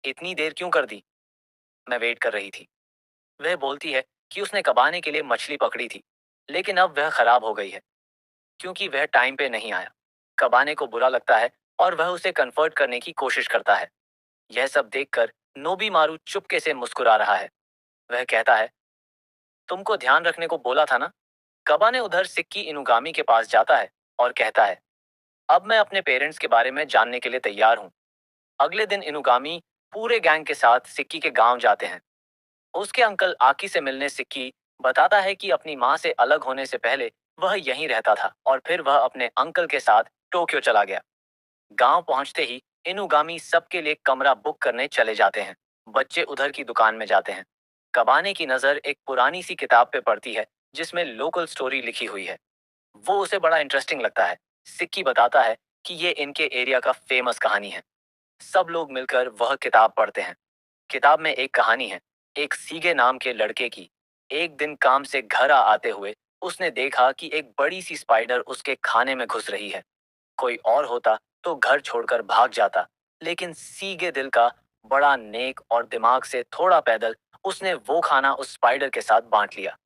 इतनी देर क्यों कर दी? मैं वेट कर रही थी। वह बोलती है कि उसने कबाने के लिए मछली पकड़ी थी, लेकिन अब वह खराब हो गई है क्योंकि वह टाइम पे नहीं आया। कबाने को बुरा लगता है और वह उसे कन्फर्ट करने की कोशिश करता है। यह सब देखकर नोबी मारू चुपके से मुस्कुरा रहा है। वह कहता है, तुमको ध्यान रखने को बोला था ना। कबाने उधर सिक्की इनुगामी के पास जाता है और कहता है, अब मैं अपने पेरेंट्स के बारे में जानने के लिए तैयार हूँ। अगले दिन इनुगामी पूरे गैंग के साथ सिक्की के गांव जाते हैं। उसके अंकल आकी से मिलने सिक्की बताता है कि अपनी माँ से अलग होने से पहले वह यहीं रहता था और फिर वह अपने अंकल के साथ टोक्यो चला गया। गांव पहुंचते ही इनुगामी सबके लिए कमरा बुक करने चले जाते हैं। बच्चे उधर की दुकान में जाते हैं। कबाने की नजर एक पुरानी सी किताब पे पड़ती है जिसमें लोकल स्टोरी लिखी हुई है। वो उसे बड़ा इंटरेस्टिंग लगता है। सिक्की बताता है कि ये इनके एरिया का फेमस कहानी है। सब लोग मिलकर वह किताब पढ़ते हैं। किताब में एक कहानी है, एक सीगे नाम के लड़के की। एक दिन काम से घर आते हुए उसने देखा कि एक बड़ी सी स्पाइडर उसके खाने में घुस रही है। कोई और होता तो घर छोड़कर भाग जाता, लेकिन सीगे दिल का, बड़ा नेक और दिमाग से थोड़ा पैदल, उसने वो खाना उस स्पाइडर के साथ बांट लिया।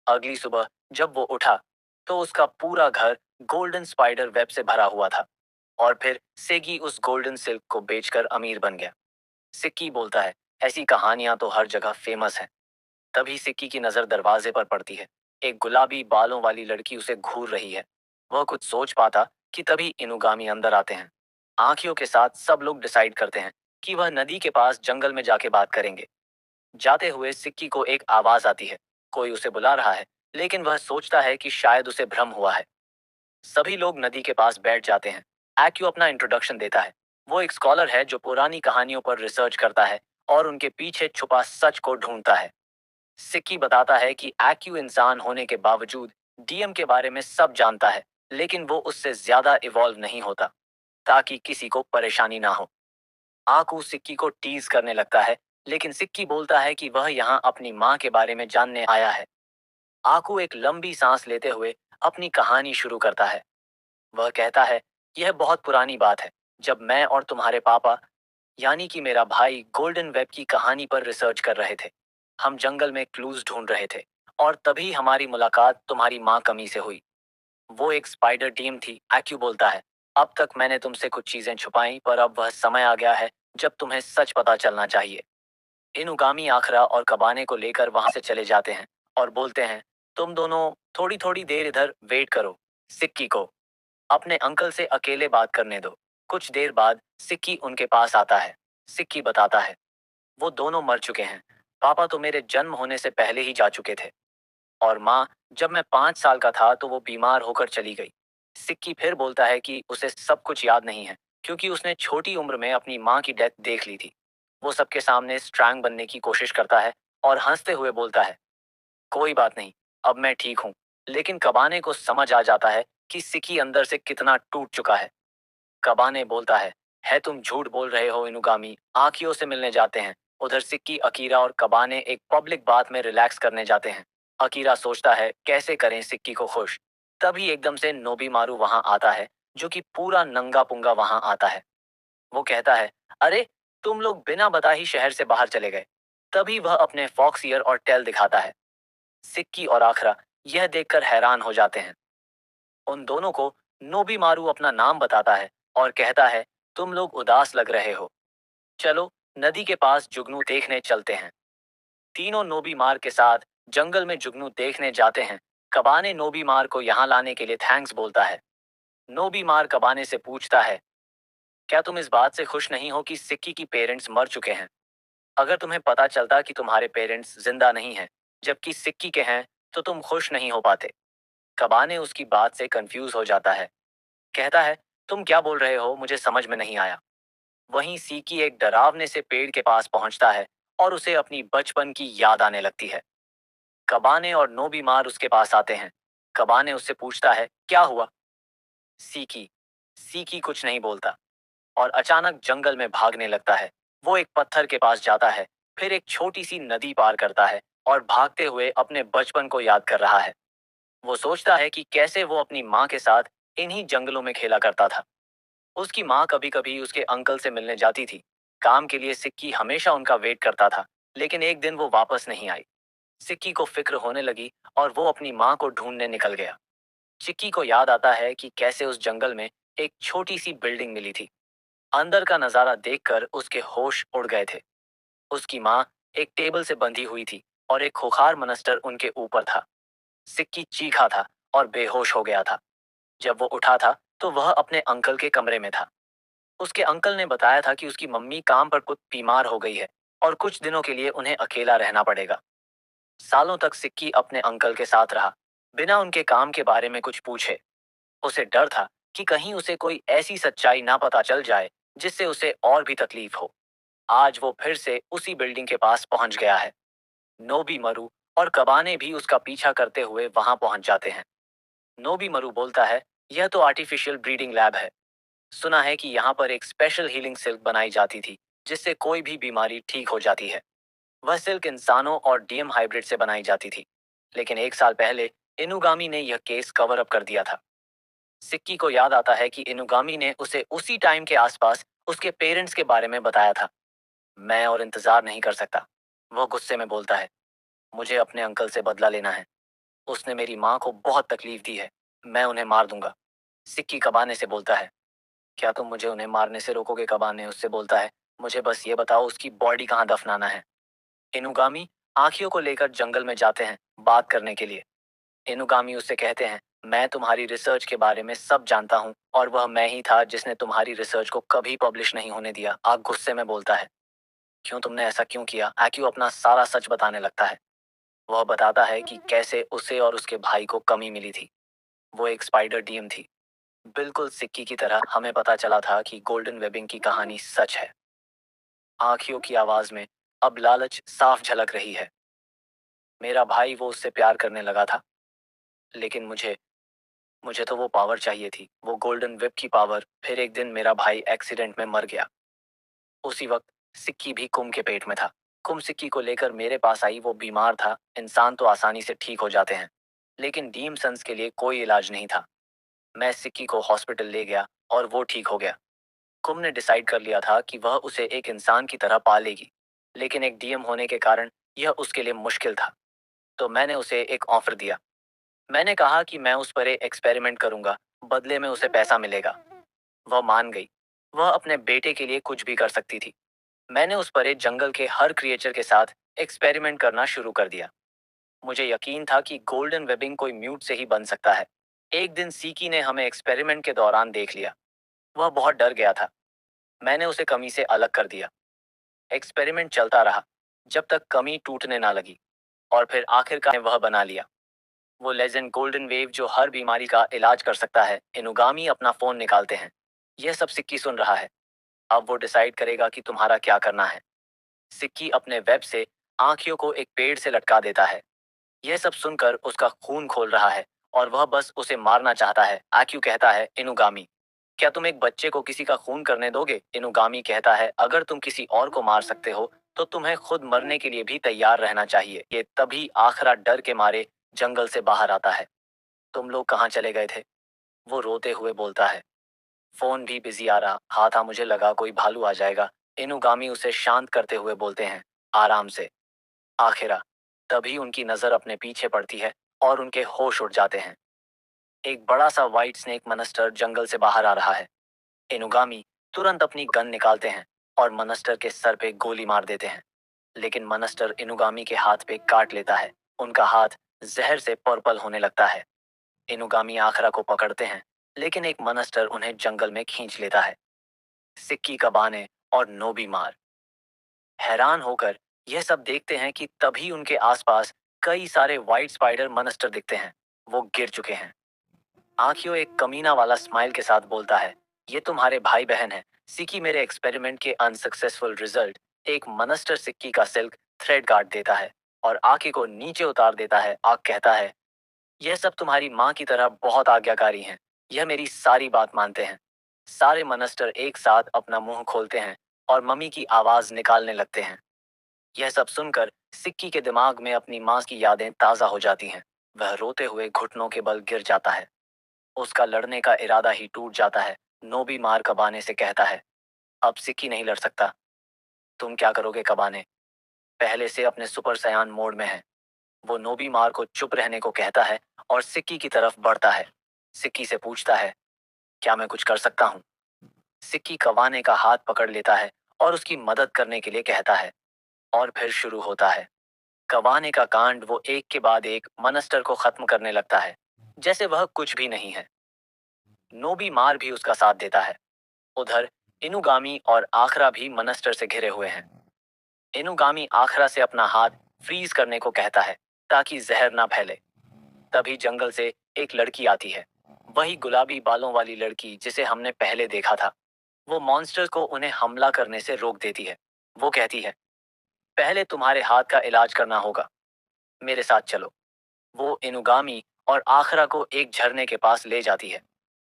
अगली सुबह जब वो उठा तो उसका पूरा घर गोल्डन स्पाइडर वेब से भरा हुआ था और फिर सेगी उस गोल्डन सिल्क को बेचकर अमीर बन गया। सिक्की बोलता है, ऐसी कहानियां तो हर जगह फेमस हैं। तभी सिक्की की नजर दरवाजे पर पड़ती है। एक गुलाबी बालों वाली लड़की उसे घूर रही है। वह कुछ सोच पाता कि तभी इनुगामी अंदर आते हैं। आंखियों के साथ सब लोग डिसाइड करते हैं कि वह नदी के पास जंगल में जाके बात करेंगे। जाते हुए सिक्की को एक आवाज आती है, कोई उसे बुला रहा है, लेकिन वह सोचता है कि शायद उसे भ्रम हुआ है। सभी लोग नदी के पास बैठ जाते हैं। एक्यू अपना इंट्रोडक्शन देता है। वो एक स्कॉलर है जो पुरानी कहानियों पर रिसर्च करता है और उनके पीछे छुपा सच को ढूंढता है। सिक्की बताता है कि एक्यू इंसान होने के बावजूद डीएम के बारे में सब जानता है, लेकिन वो उससे ज्यादा इवॉल्व नहीं होता ताकि किसी को परेशानी ना हो। आकू सिक्की को टीज करने लगता है, लेकिन सिक्की बोलता है कि वह यहाँ अपनी माँ के बारे में जानने आया है। आकू एक लंबी सांस लेते हुए अपनी कहानी शुरू करता है। वह कहता है, यह बहुत पुरानी बात है, जब मैं और तुम्हारे पापा, यानी कि मेरा भाई, गोल्डन वेब की कहानी पर रिसर्च कर रहे थे। हम जंगल में क्लूज ढूंढ रहे थे और तभी हमारी मुलाकात तुम्हारी माँ कमी से हुई। वो एक स्पाइडर टीम थी, एक्यू बोलता है। अब तक मैंने तुमसे कुछ चीजें छुपाई, पर अब वह समय आ गया है जब तुम्हें सच पता चलना चाहिए। इनुगामी आखरा और कबाने को लेकर वहां से चले जाते हैं और बोलते हैं, तुम दोनों थोड़ी थोड़ी देर इधर वेट करो। सिक्की को अपने अंकल से अकेले बात करने दो। कुछ देर बाद सिक्की उनके पास आता है। सिक्की बताता है, वो दोनों मर चुके हैं। पापा तो मेरे जन्म होने से पहले ही जा चुके थे और माँ, जब मैं 5 साल का था तो वो बीमार होकर चली गई। सिक्की फिर बोलता है कि उसे सब कुछ याद नहीं है क्योंकि उसने छोटी उम्र में अपनी माँ की डेथ देख ली थी। वो सबके सामने स्ट्रांग बनने की कोशिश करता है और हंसते हुए बोलता है, कोई बात नहीं, अब मैं ठीक हूँ। लेकिन कबाने को समझ आ जाता है कि सिक्की अंदर से कितना टूट चुका है। कबाने बोलता है तुम झूठ बोल रहे हो इनुगामी। आखियों से मिलने जाते हैं। उधर सिक्की, अकीरा और कबाने एक पब्लिक बात में रिलैक्स करने जाते हैं। अकीरा सोचता है कैसे करें सिक्की को खुश। तभी एकदम से नोबीमारू वहां आता है, जो कि पूरा नंगा पुंगा वहां आता है। वो कहता है, अरे, तुम लोग बिना बता ही शहर से बाहर चले गए। तभी वह अपने फॉक्स ईयर और टेल दिखाता है। सिक्की और आखरा यह देखकर हैरान हो जाते हैं। उन दोनों को नोबीमारू अपना नाम बताता है और कहता है, तुम लोग उदास लग रहे हो, चलो नदी के पास जुगनू देखने चलते हैं। तीनों नोबीमार के साथ जंगल में जुगनू देखने जाते हैं। कबाने नोबीमार को यहाँ लाने के लिए थैंक्स बोलता है। नोबीमार कबाने से पूछता है, क्या तुम इस बात से खुश नहीं हो कि सिक्की की पेरेंट्स मर चुके हैं? अगर तुम्हें पता चलता कि तुम्हारे पेरेंट्स जिंदा नहीं हैं, जबकि सिक्की के हैं, तो तुम खुश नहीं हो पाते। कबाने उसकी बात से कंफ्यूज हो जाता है। कहता है, तुम क्या बोल रहे हो, मुझे समझ में नहीं आया। वहीं सीकी एक डरावने से पेड़ के पास पहुंचता है और उसे अपनी बचपन की याद आने लगती है। कबाने और नोबीमार उसके पास आते हैं। कबाने उससे पूछता है, क्या हुआ? सीकी सीकी कुछ नहीं बोलता और अचानक जंगल में भागने लगता है। वो एक पत्थर के पास जाता है, फिर एक छोटी सी नदी पार करता है और भागते हुए अपने बचपन को याद कर रहा है। वो सोचता है कि कैसे वो अपनी माँ के साथ इन्हीं जंगलों में खेला करता था। उसकी माँ कभी कभी उसके अंकल से मिलने जाती थी। काम के लिए सिक्की हमेशा उनका वेट करता था, लेकिन एक दिन वो वापस नहीं आई। सिक्की को फिक्र होने लगी और वो अपनी माँ को ढूंढने निकल गया। चिक्की को याद आता है कि कैसे उस जंगल में एक छोटी सी बिल्डिंग मिली थी। अंदर का नजारा देखकर उसके होश उड़ गए थे। उसकी माँ एक टेबल से बंधी हुई थी और एक खुखार मनस्टर उनके ऊपर था। सिक्की चीखा था और बेहोश हो गया था। जब वो उठा था तो वह अपने अंकल के कमरे में था। उसके अंकल ने बताया था कि उसकी मम्मी काम पर कुछ बीमार हो गई है और कुछ दिनों के लिए उन्हें अकेला रहना पड़ेगा। सालों तक सिक्की अपने अंकल के साथ रहा, बिना उनके काम के बारे में कुछ पूछे। उसे डर था कि कहीं उसे कोई ऐसी सच्चाई ना पता चल जाए जिससे उसे और भी तकलीफ हो। आज वो फिर से उसी बिल्डिंग के पास पहुंच गया है। नोबी मरु और कबाने भी उसका पीछा करते हुए वहां पहुंच जाते हैं। नोबी मरु बोलता है, यह तो आर्टिफिशियल ब्रीडिंग लैब है। सुना है कि यहाँ पर एक स्पेशल हीलिंग सिल्क बनाई जाती थी जिससे कोई भी बीमारी ठीक हो जाती है। वह सिल्क इंसानों और डीएम हाइब्रिड से बनाई जाती थी, लेकिन एक साल पहले इनुगामी ने यह केस कवर अप कर दिया था। सिक्की को याद आता है कि इनुगामी ने उसे उसी टाइम के आसपास उसके पेरेंट्स के बारे में बताया था। मैं और इंतजार नहीं कर सकता, वो गुस्से में बोलता है। मुझे अपने अंकल से बदला लेना है। उसने मेरी माँ को बहुत तकलीफ दी है। मैं उन्हें मार दूंगा। सिक्की कबाने से बोलता है। क्या तुम मुझे उन्हें मारने से रोकोगे? कबाने उससे बोलता है। मुझे बस ये बताओ उसकी बॉडी कहाँ दफनाना है। इनुगामी आंखियों को लेकर जंगल में जाते हैं बात करने के लिए। इनुगामी उससे कहते हैं, मैं तुम्हारी रिसर्च के बारे में सब जानता हूँ और वह मैं ही था जिसने तुम्हारी रिसर्च को कभी पब्लिश नहीं होने दिया। आग गुस्से में बोलता है। क्यों? तुमने ऐसा क्यों किया? आक्यू अपना सारा सच बताने लगता है। वह बताता है कि कैसे उसे और उसके भाई को कमी मिली थी। वो एक स्पाइडर डीएम थी। बिल्कुल सिक्की की तरह हमें पता चला था कि गोल्डन वेबिंग की कहानी सच है। आंखियों की आवाज में अब लालच साफ झलक रही है। मेरा भाई, वो उससे प्यार करने लगा था, लेकिन मुझे मुझे तो वो पावर चाहिए थी, वो गोल्डन वेब की पावर। फिर एक दिन मेरा भाई एक्सीडेंट में मर गया। उसी वक्त सिक्की भी कुम के पेट में था। कुम सिक्की को लेकर मेरे पास आई। वो बीमार था। इंसान तो आसानी से ठीक हो जाते हैं, लेकिन डीम सन्स के लिए कोई इलाज नहीं था। मैं सिक्की को हॉस्पिटल ले गया और वो ठीक हो गया। कुम ने डिसाइड कर लिया था कि वह उसे एक इंसान की तरह पालेगी, लेकिन एक डीएम होने के कारण यह उसके लिए मुश्किल था। तो मैंने उसे एक ऑफर दिया। मैंने कहा कि मैं उस पर एक एक्सपेरिमेंट करूंगा, बदले में उसे पैसा मिलेगा। वह मान गई। वह अपने बेटे के लिए कुछ भी कर सकती थी। मैंने उस पर एक जंगल के हर क्रिएचर के साथ एक्सपेरिमेंट करना शुरू कर दिया। मुझे यकीन था कि गोल्डन वेबिंग कोई म्यूट से ही बन सकता है। एक दिन सीकी ने हमें एक्सपेरिमेंट के दौरान देख लिया। वह बहुत डर गया था। मैंने उसे कमी से अलग कर दिया। एक्सपेरिमेंट चलता रहा जब तक कमी टूटने ना लगी, और फिर आखिरकार वह बना लिया। वो लेजेंड गोल्डन वेव जो हर बीमारी का इलाज कर सकता है। इनुगामी अपना फोन निकालते हैं। यह सब सिक्की सुन रहा है। अब वो डिसाइड करेगा कि तुम्हारा क्या करना है। सिक्की अपने वेब से आंखियों को एक पेड़ से लटका देता है। यह सब सुनकर उसका खून खोल रहा है और वह बस उसे मारना चाहता है। आक्यू कहता है, इनुगामी, क्या तुम एक बच्चे को किसी का खून करने दोगे? इनुगामी कहता है, अगर तुम किसी और को मार सकते हो तो तुम्हें खुद मरने के लिए भी तैयार रहना चाहिए। ये तभी आखरा डर के मारे जंगल से बाहर आता है। तुम लोग कहाँ चले गए थे? वो रोते हुए बोलता है। फोन भी बिजी आ रहा था। मुझे लगा कोई भालू आ जाएगा। इनुगामी उसे शांत करते हुए बोलते हैं, आराम से। आखिरा तभी उनकी नजर अपने पीछे पड़ती है और उनके होश उड़ जाते हैं। एक बड़ा सा व्हाइट स्नेक मनस्टर जंगल से बाहर आ रहा है। इनुगामी तुरंत अपनी गन निकालते हैं और मनस्टर के सर पे गोली मार देते हैं, लेकिन मनस्टर इनुगामी के हाथ पे काट लेता है। उनका हाथ जहर से पर्पल होने लगता है। इनुगामी आखरा को पकड़ते हैं, लेकिन एक मनस्टर उन्हें जंगल में खींच लेता है। सिक्की कबाने और नोबी मार हैरान होकर यह सब देखते हैं कि तभी उनके आसपास कई सारे व्हाइट स्पाइडर मनस्टर दिखते हैं। वो गिर चुके हैं। आखियो एक कमीना वाला स्माइल के साथ बोलता है, ये तुम्हारे भाई बहन हैं। सिक्की मेरे एक्सपेरिमेंट के अनसक्सेसफुल रिजल्ट। एक मनस्टर सिक्की का सिल्क थ्रेड काट देता है और आखी को नीचे उतार देता है। आग कहता है, यह सब तुम्हारी माँ की तरह बहुत आज्ञाकारी हैं। यह मेरी सारी बात मानते हैं। सारे मनस्टर एक साथ अपना मुंह खोलते हैं और मम्मी की आवाज निकालने लगते हैं। यह सब सुनकर सिक्की के दिमाग में अपनी माँ की यादें ताज़ा हो जाती हैं। वह रोते हुए घुटनों के बल गिर जाता है। उसका लड़ने का इरादा ही टूट जाता है। नोबी मार कबाने से कहता है, अब सिक्की नहीं लड़ सकता। तुम क्या करोगे कबाने? पहले से अपने सुपर सयान मोड में है। वो नोबी मार को चुप रहने को कहता है और सिक्की की तरफ बढ़ता है। सिक्की से पूछता है, क्या मैं कुछ कर सकता हूँ? सिक्की कबाने का हाथ पकड़ लेता है और उसकी मदद करने के लिए कहता है। और फिर शुरू होता है। कबाने का कांड वो एक के बाद एक मनस्टर को खत्म करने लगता है, जैसे वह कुछ भी नहीं है। नोबी मार भी उसका साथ देता है। उधर इनुगामी और आखरा भी मनस्टर से घिरे हुए हैं। इनुगामी आखरा से अपना हाथ फ्रीज करने को कहता है ताकि जहर ना फैले। तभी जंगल से एक लड़की आती है। वही गुलाबी बालों वाली लड़की जिसे हमने पहले देखा था। वो मॉन्स्टर को उन्हें हमला करने से रोक देती है। वो कहती है, पहले तुम्हारे हाथ का इलाज करना होगा। मेरे साथ चलो। वो इनुगामी और आखरा को एक झरने के पास ले जाती है।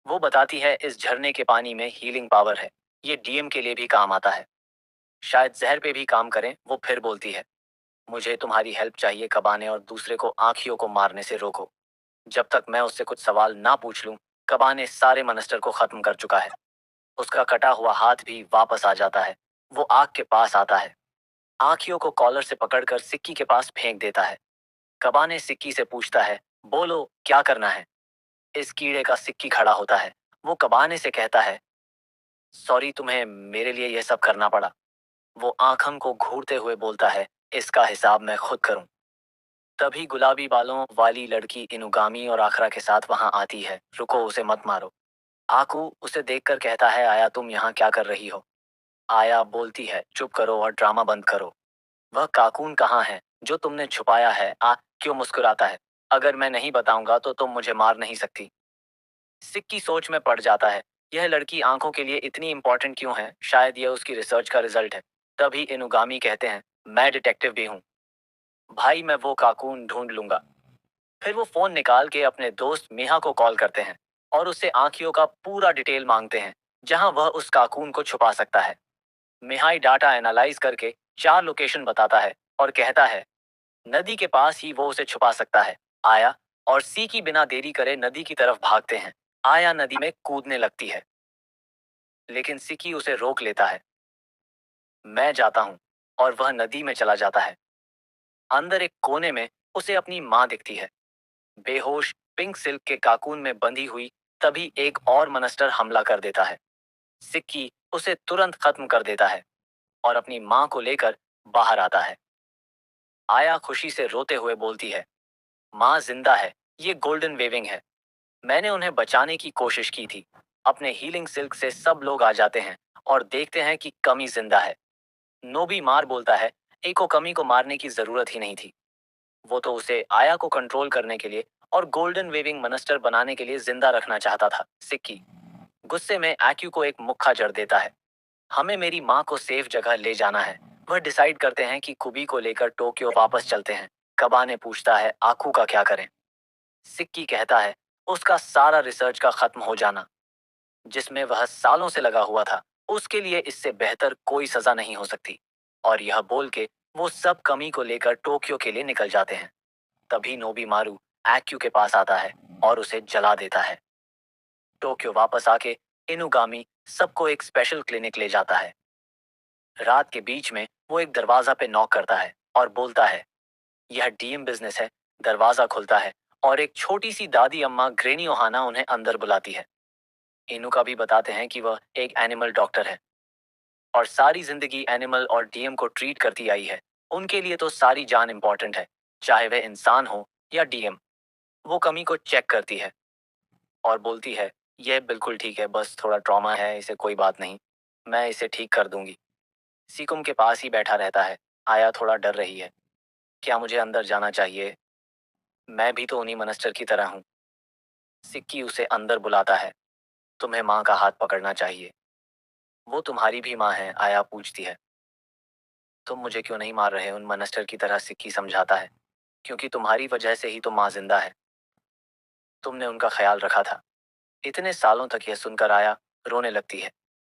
वो बताती है इस झरने के पानी में हीलिंग पावर है। ये डीएम के लिए भी काम आता है। शायद जहर पे भी काम करें। वो फिर बोलती है, मुझे तुम्हारी हेल्प चाहिए कबाने और दूसरे को आँखियों को मारने से रोको। जब तक मैं उससे कुछ सवाल ना पूछ लूं, कबाने सारे मनस्टर को खत्म कर चुका है। उसका कटा हुआ हाथ भी वापस आ जाता है। वो आग के पास आता है। आँखियों को कॉलर से पकड़कर सिक्की के पास फेंक देता है। कबाने सिक्की से पूछता है, बोलो क्या करना है? इस कीड़े का सिक्की खड़ा होता है। वो कबाने से कहता है, सॉरी तुम्हें मेरे लिए यह सब करना पड़ा। वो आंखों को घूरते हुए बोलता है, इसका हिसाब मैं खुद करूं। तभी गुलाबी बालों वाली लड़की इनुगामी और आखरा के साथ वहां आती है। रुको, उसे मत मारो। आकू उसे देखकर कहता है, आया तुम यहाँ क्या कर रही हो? आया बोलती है, चुप करो और ड्रामा बंद करो। वह काकून कहाँ है जो तुमने छुपाया है? क्यों मुस्कुराता है? अगर मैं नहीं बताऊंगा तो तुम मुझे मार नहीं सकती। सिक्की सोच में पड़ जाता है। यह लड़की आंखों के लिए इतनी इंपॉर्टेंट क्यों है? शायद यह उसकी रिसर्च का रिजल्ट है। तभी इनुगामी कहते हैं, मैं डिटेक्टिव भी हूँ भाई, मैं वो काकून ढूंढ लूंगा। फिर वो फोन निकाल के अपने दोस्त मिहा को कॉल करते हैं और उससे आंखियों का पूरा डिटेल मांगते हैं जहां वह उस काकून को छुपा सकता है। मिहाई डाटा एनालाइज करके 4 लोकेशन बताता है और कहता है, नदी के पास ही वो उसे छुपा सकता है। आया और सी की बिना देरी करे नदी की तरफ भागते हैं। आया नदी में कूदने लगती है, लेकिन सिकी उसे रोक लेता है। मैं जाता हूँ। और वह नदी में चला जाता है। अंदर एक कोने में उसे अपनी माँ दिखती है, बेहोश, पिंक सिल्क के काकून में बंधी हुई। तभी एक और मनस्टर हमला कर देता है। सिक्की उसे तुरंत खत्म कर देता है और अपनी माँ को लेकर बाहर आता है। आया खुशी से रोते हुए बोलती है, माँ जिंदा है। ये गोल्डन वेविंग है। मैंने उन्हें बचाने की कोशिश की थी। अपने हीलिंग सिल्क से सब लोग आ जाते हैं और देखते हैं कि कमी जिंदा है। नोबी मार बोलता है, एको कमी को मारने की जरूरत ही नहीं थी। वो तो उसे आया को कंट्रोल करने के लिए और गोल्डन वेविंग मनस्टर बनाने के लिए जिंदा रखना चाहता था। सिक्की गुस्से में एक्यू को एक मुक्का जड़ देता है। हमें मेरी माँ को सेफ जगह ले जाना है। वह डिसाइड करते हैं कि कुबी को लेकर टोक्यो वापस चलते हैं। कबा ने पूछता है, आकू का क्या करें? सिक्की कहता है, उसका सारा रिसर्च का खत्म हो जाना, जिसमें वह सालों से लगा हुआ था। उसके लिए इससे बेहतर कोई सजा नहीं हो सकती। और यह बोल के वो सब कमी को लेकर टोक्यो के लिए निकल जाते हैं। तभी नोबी मारू एक्यू के पास आता है और उसे जला देता है। टोक्यो वापस आके इनुगामी सबको एक स्पेशल क्लिनिक ले जाता है। रात के बीच में वो एक दरवाजा पे नॉक करता है और बोलता है, यह डीएम बिजनेस है। दरवाजा खुलता है और एक छोटी सी दादी अम्मा ग्रेनी ओहाना उन्हें अंदर बुलाती है। इनुका भी बताते हैं कि वह एक एनिमल डॉक्टर है और सारी जिंदगी एनिमल और डीएम को ट्रीट करती आई है। उनके लिए तो सारी जान इंपॉर्टेंट है, चाहे वह इंसान हो या डीएम। वो कमी को चेक करती है और बोलती है, यह बिल्कुल ठीक है, बस थोड़ा ट्रॉमा है, इसे कोई बात नहीं, मैं इसे ठीक कर दूंगी। सीकुम के पास ही बैठा रहता है। आया थोड़ा डर रही है। क्या मुझे अंदर जाना चाहिए? मैं भी तो उन्हीं मनस्टर की तरह हूँ। सिक्की उसे अंदर बुलाता है। तुम्हें माँ का हाथ पकड़ना चाहिए। वो तुम्हारी भी माँ है? आया पूछती है। तुम मुझे क्यों नहीं मार रहे? उन मनस्टर की तरह सिक्की समझाता है। क्योंकि तुम्हारी वजह से ही तो माँ जिंदा है। तुमने उनका ख्याल रखा था इतने सालों तक। यह सुनकर आया रोने लगती है।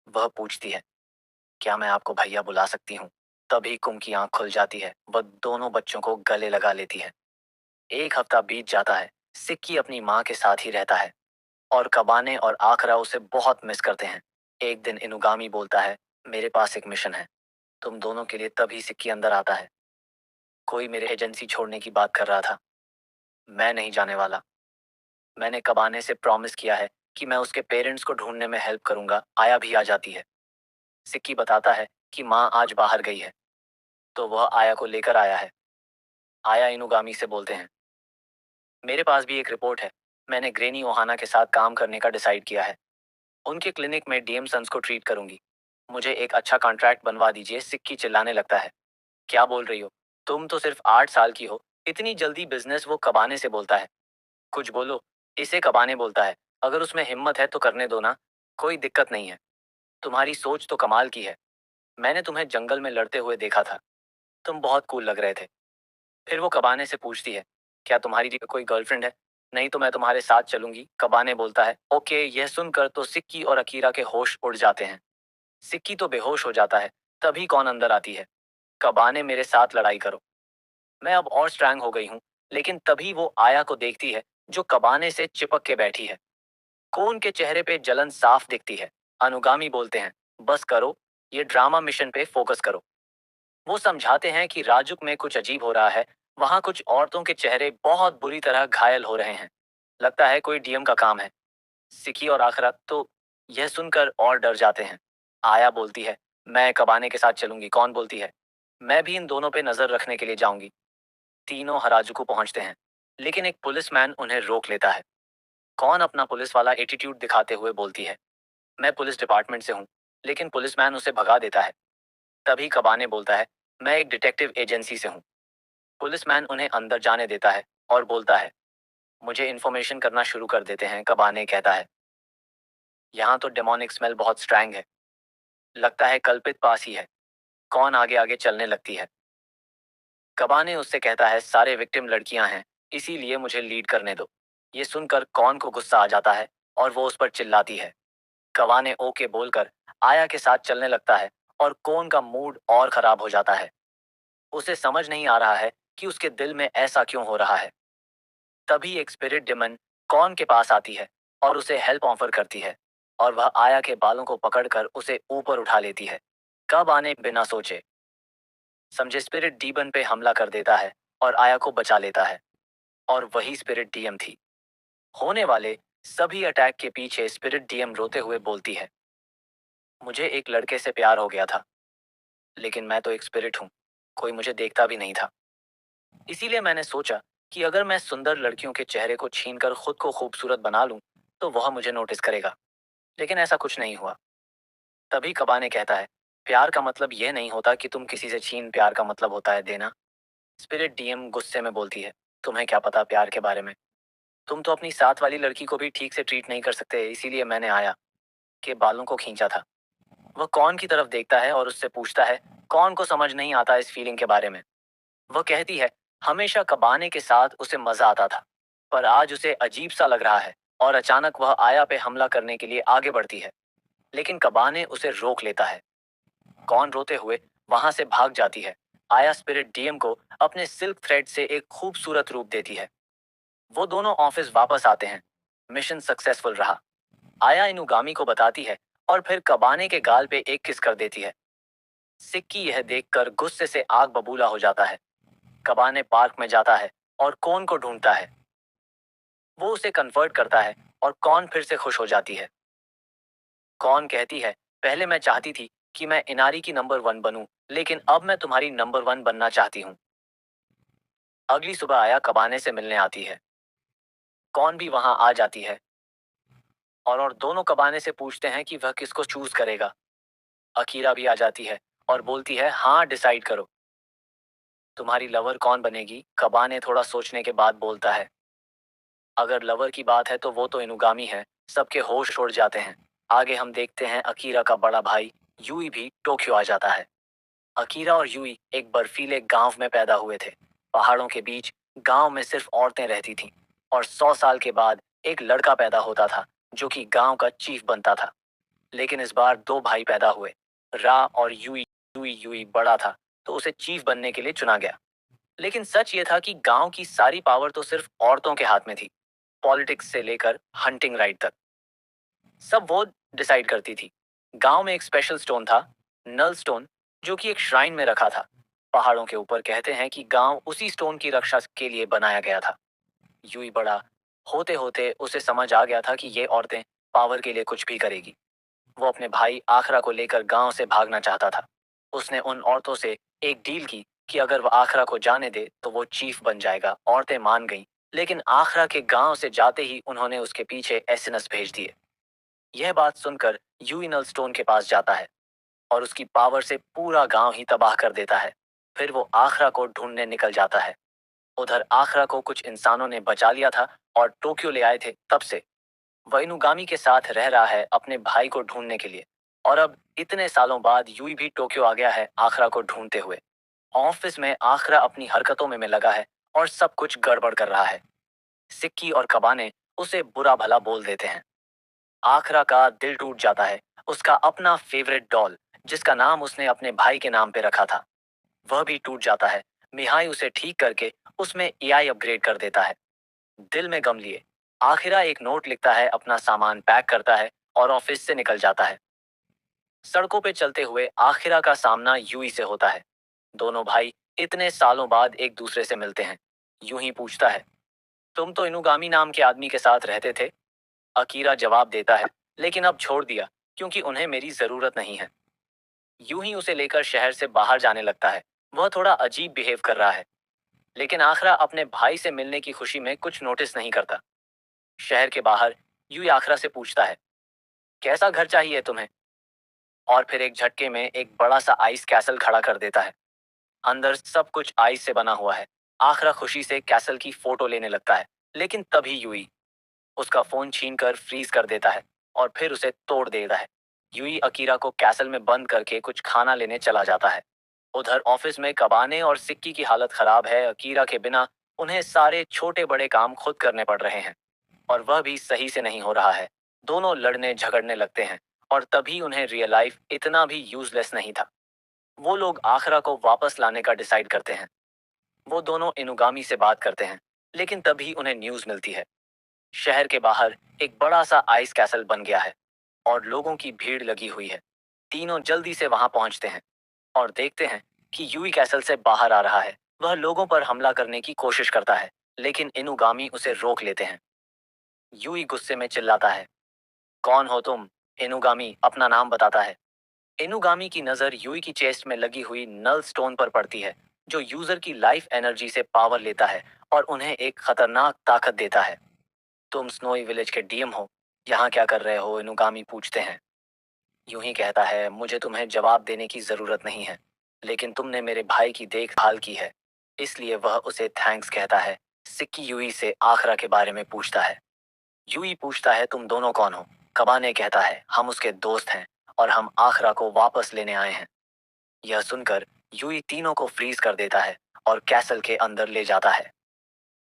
वह पूछती है, क्या मैं आपको भैया बुला सकती हूँ? तभी कुम की आंख खुल जाती है। वह दोनों बच्चों को गले लगा लेती है। एक हफ्ता बीत जाता है। सिक्की अपनी माँ के साथ ही रहता है और कबाने और आखरा उसे बहुत मिस करते हैं। एक दिन इनुगामी बोलता है, मेरे पास एक मिशन है तुम दोनों के लिए। तभी सिक्की अंदर आता है। कोई मेरे एजेंसी छोड़ने की बात कर रहा था। मैं नहीं जाने वाला। मैंने कबाने से प्रॉमिस किया है कि मैं उसके पेरेंट्स को ढूंढने में हेल्प करूंगा। आया भी आ जाती है। सिक्की बताता है कि माँ आज बाहर गई है तो वह आया को लेकर आया है। आया इनुगामी से बोलते हैं, मेरे पास भी एक रिपोर्ट है। मैंने ग्रेनी ओहाना के साथ काम करने का डिसाइड किया है। उनके क्लिनिक में डीएम सन्स को ट्रीट करूंगी। मुझे एक अच्छा कॉन्ट्रैक्ट बनवा दीजिए। सिक्की चिल्लाने लगता है, क्या बोल रही हो? तुम तो सिर्फ 8 साल की हो। इतनी जल्दी बिजनेस? वो कबाने से बोलता है, कुछ बोलो। इसे कबाने बोलता है, अगर उसमें हिम्मत है तो करने दो ना। कोई दिक्कत नहीं है। तुम्हारी सोच तो कमाल की है। मैंने तुम्हें जंगल में लड़ते हुए देखा था। तुम बहुत कूल लग रहे थे। फिर वो कबाने से पूछती है, क्या तुम्हारी कोई गर्लफ्रेंड है? नहीं तो मैं तुम्हारे साथ चलूंगी। कबाने बोलता है, ओके। यह सुनकर तो सिक्की और अकीरा के होश उड़ जाते हैं। सिक्की तो बेहोश हो जाता है। तभी कौन अंदर आती है, कबाने मेरे साथ लड़ाई करो। मैं अब और स्ट्रांग हो गई हूँ। लेकिन तभी वो आया को देखती है जो कबाने से चिपक के बैठी है। कौन के चेहरे पे जलन साफ दिखती है। अनुगामी बोलते हैं, बस करो, ये ड्रामा मिशन पे फोकस करो। वो समझाते हैं कि राजुक में कुछ अजीब हो रहा है। वहां कुछ औरतों के चेहरे बहुत बुरी तरह घायल हो रहे हैं। लगता है कोई डीएम का काम है। सिकी और आखरत तो यह सुनकर और डर जाते हैं। आया बोलती है, मैं कबाने के साथ चलूंगी। कौन बोलती है, मैं भी इन दोनों पे नजर रखने के लिए जाऊंगी। तीनों हराजुकू पहुंचते हैं। लेकिन एक पुलिसमैन उन्हें रोक लेता है। कौन अपना पुलिस वाला एटीट्यूड दिखाते हुए बोलती है, मैं पुलिस डिपार्टमेंट से हूँ। लेकिन पुलिसमैन उसे भगा देता है। तभी कबाने बोलता है, मैं एक डिटेक्टिव एजेंसी से हूँ। पुलिसमैन उन्हें अंदर जाने देता है और बोलता है, मुझे इन्फॉर्मेशन करना शुरू कर देते हैं। कबाने कहता है, यहाँ तो डेमोनिक स्मेल बहुत स्ट्रैंग है। लगता है कल्पित पास ही है। कौन आगे आगे चलने लगती है। कबाने उससे कहता है, सारे विक्टिम लड़कियां हैं, इसीलिए मुझे लीड करने दो। ये सुनकर कौन को गुस्सा आ जाता है और वो उस पर चिल्लाती है। कबाने ओके बोलकर आया के साथ चलने लगता है और कौन का मूड और खराब हो जाता है। उसे समझ नहीं आ रहा है कि उसके दिल में ऐसा क्यों हो रहा है। तभी एक स्पिरिट डिमन कौन के पास आती है और उसे हेल्प ऑफर करती है और वह आया के बालों को पकड़कर उसे ऊपर उठा लेती है। कब आने बिना सोचे समझे स्पिरिट डीमन पे हमला कर देता है और आया को बचा लेता है। और वही स्पिरिट डीएम थी। होने वाले सभी अटैक के पीछे स्पिरिट डीएम रोते हुए बोलती है, मुझे एक लड़के से प्यार हो गया था, लेकिन मैं तो एक स्पिरिट हूँ। कोई मुझे देखता भी नहीं था। इसीलिए मैंने सोचा कि अगर मैं सुंदर लड़कियों के चेहरे को छीनकर खुद को खूबसूरत बना लूं तो वह मुझे नोटिस करेगा। लेकिन ऐसा कुछ नहीं हुआ। तभी कबाने कहता है, प्यार का मतलब यह नहीं होता कि तुम किसी से छीन। प्यार का मतलब होता है देना। स्पिरिट डीएम गुस्से में बोलती है, तुम्हें क्या पता प्यार के बारे में? तुम तो अपनी साथ वाली लड़की को भी ठीक से ट्रीट नहीं कर सकते। इसीलिए मैंने आया के बालों को खींचा था। वह कौन की तरफ देखता है और उससे पूछता है, कौन को समझ नहीं आता इस फीलिंग के बारे में? वह कहती है, हमेशा कबाने के साथ उसे मजा आता था, पर आज उसे अजीब सा लग रहा है। और अचानक वह आया पे हमला करने के लिए आगे बढ़ती है। लेकिन कबाने उसे रोक लेता है। कौन रोते हुए वहां से भाग जाती है। आया स्पिरिट डीएम को अपने सिल्क थ्रेड से एक खूबसूरत रूप देती है। वो दोनों ऑफिस वापस आते हैं। मिशन सक्सेसफुल रहा। आया इनुगामी को बताती है और फिर कबाने के गाल पे एक किस कर देती है। सिक्की यह देखकर गुस्से से आग बबूला हो जाता है। कबाने पार्क में जाता है और कौन को ढूंढता है। वो उसे कन्वर्ट करता है और कौन फिर से खुश हो जाती है। कौन कहती है, पहले मैं चाहती थी कि मैं इनारी की नंबर 1 बनूं, लेकिन अब मैं तुम्हारी नंबर 1 बनना चाहती हूँ। अगली सुबह आया कबाने से मिलने आती है। कौन भी वहां आ जाती है और दोनों कबाने से पूछते हैं कि वह किसको चूज करेगा। अकीरा भी आ जाती है और बोलती है, हाँ डिसाइड करो। तुम्हारी लवर कौन बनेगी? कबाने थोड़ा सोचने के बाद बोलता है, अगर लवर की बात है तो वो तो इनुगामी है। सबके होश उड़ जाते हैं। आगे हम देखते हैं अकीरा का बड़ा भाई यूई भी टोक्यो आ जाता है। अकीरा और यूई एक बर्फीले गांव में पैदा हुए थे। पहाड़ों के बीच गांव में सिर्फ औरतें रहती थीं। और 100 साल के बाद एक लड़का पैदा होता था जो कि गांव का चीफ बनता था। लेकिन इस बार दो भाई पैदा हुए, रा और यूई। यूई यूई बड़ा था तो उसे चीफ बनने के लिए चुना गया। लेकिन सच ये था कि गांव की सारी पावर तो सिर्फ औरतों के हाथ में थी। पॉलिटिक्स से लेकर हंटिंग राइट तक सब वो डिसाइड करती थी। गांव में एक स्पेशल स्टोन था, नल स्टोन, जो कि एक श्राइन में रखा था। पहाड़ों के ऊपर कहते हैं कि गांव उसी स्टोन की रक्षा के लिए बनाया गया था। यूं ही बड़ा होते होते उसे समझ आ गया था कि ये औरतें पावर के लिए कुछ भी करेगी। वो अपने भाई आखरा को लेकर गांव से भागना चाहता था। उसने उन औरतों से एक डील की कि अगर वह आखरा को जाने दे तो वो चीफ बन जाएगा। औरतें मान गईं, लेकिन आखरा के गांव से जाते ही उन्होंने उसके पीछे एसएनएस भेज दिए। यह बात सुनकर यूई नल स्टोन के पास जाता है और उसकी पावर से पूरा गांव ही तबाह कर देता है। फिर वो आखरा को ढूंढने निकल जाता है। उधर आखरा को कुछ इंसानों ने बचा लिया था और टोक्यो ले आए थे। तब से वह इनुगामी के साथ रह रहा है अपने भाई को ढूंढने के लिए। और अब इतने सालों बाद यूई भी टोक्यो आ गया है आखरा को ढूंढते हुए। ऑफिस में आखरा अपनी हरकतों में लगा है और सब कुछ गड़बड़ कर रहा है। सिक्की और कबाने उसे बुरा भला बोल देते हैं। आखरा का दिल टूट जाता है। उसका अपना फेवरेट डॉल, जिसका नाम उसने अपने भाई के नाम पे रखा था, वह भी टूट जाता है। मिहाई उसे ठीक करके उसमें एआई अपग्रेड कर देता है। दिल में गम लिए आखिरा एक नोट लिखता है, अपना सामान पैक करता है और ऑफिस से निकल जाता है। सड़कों पे चलते हुए आखिरा का सामना यूई से होता है। दोनों भाई इतने सालों बाद एक दूसरे से मिलते हैं। यूं ही पूछता है, तुम तो इनुगामी नाम के आदमी के साथ रहते थे। अकीरा जवाब देता है, लेकिन अब छोड़ दिया क्योंकि उन्हें मेरी जरूरत नहीं है। यूं ही उसे लेकर शहर से बाहर जाने लगता है। वह थोड़ा अजीब बिहेव कर रहा है, लेकिन आखरा अपने भाई से मिलने की खुशी में कुछ नोटिस नहीं करता। शहर के बाहर यूं ही आखरा से पूछता है, कैसा घर चाहिए तुम्हें? और फिर एक झटके में एक बड़ा सा आइस कैसल खड़ा कर देता है। अंदर सब कुछ आइस से बना हुआ है। आखरा खुशी से कैसल की फोटो लेने लगता है, लेकिन तभी यूई उसका फोन छीनकर फ्रीज कर देता है और फिर उसे तोड़ देता है। यूई अकीरा को कैसल में बंद करके कुछ खाना लेने चला जाता है। उधर ऑफिस में कबाने और सिक्की की हालत खराब है। अकीरा के बिना उन्हें सारे छोटे बड़े काम खुद करने पड़ रहे हैं और वह भी सही से नहीं हो रहा है। दोनों लड़ने झगड़ने लगते हैं और तभी उन्हें रियल लाइफ इतना भी यूजलेस नहीं था। वो लोग आखरा को वापस लाने का डिसाइड करते हैं। वो दोनों इनुगामी से बात करते हैं, लेकिन तभी उन्हें न्यूज मिलती है। शहर के बाहर एक बड़ा सा आइस कैसल बन गया है और लोगों की भीड़ लगी हुई है। तीनों जल्दी से वहां पहुंचते हैं और देखते हैं कि यूई कैसल से बाहर आ रहा है। वह लोगों पर हमला करने की कोशिश करता है, लेकिन इनुगामी उसे रोक लेते हैं। यूई गुस्से में चिल्लाता है, कौन हो तुम? इनुगामी अपना नाम बताता है। इनुगामी की नजर यूई की चेस्ट में लगी हुई नल स्टोन पर पड़ती है, जो यूजर की लाइफ एनर्जी से पावर लेता है और उन्हें एक खतरनाक ताकत देता है। तुम स्नोई विलेज के डीएम हो, यहाँ क्या कर रहे हो? इनुगामी पूछते हैं। यूं ही कहता है, मुझे तुम्हें जवाब देने की जरूरत नहीं है, लेकिन तुमने मेरे भाई की देखभाल की है, इसलिए वह उसे थैंक्स कहता है। सिक्की यूई से आखरा के बारे में पूछता है। यूई पूछता है, तुम दोनों कौन हो? कबाने कहता है, हम उसके दोस्त हैं और हम आखरा को वापस लेने आए हैं। यह सुनकर यूई तीनों को फ्रीज कर देता है और कैसल के अंदर ले जाता है।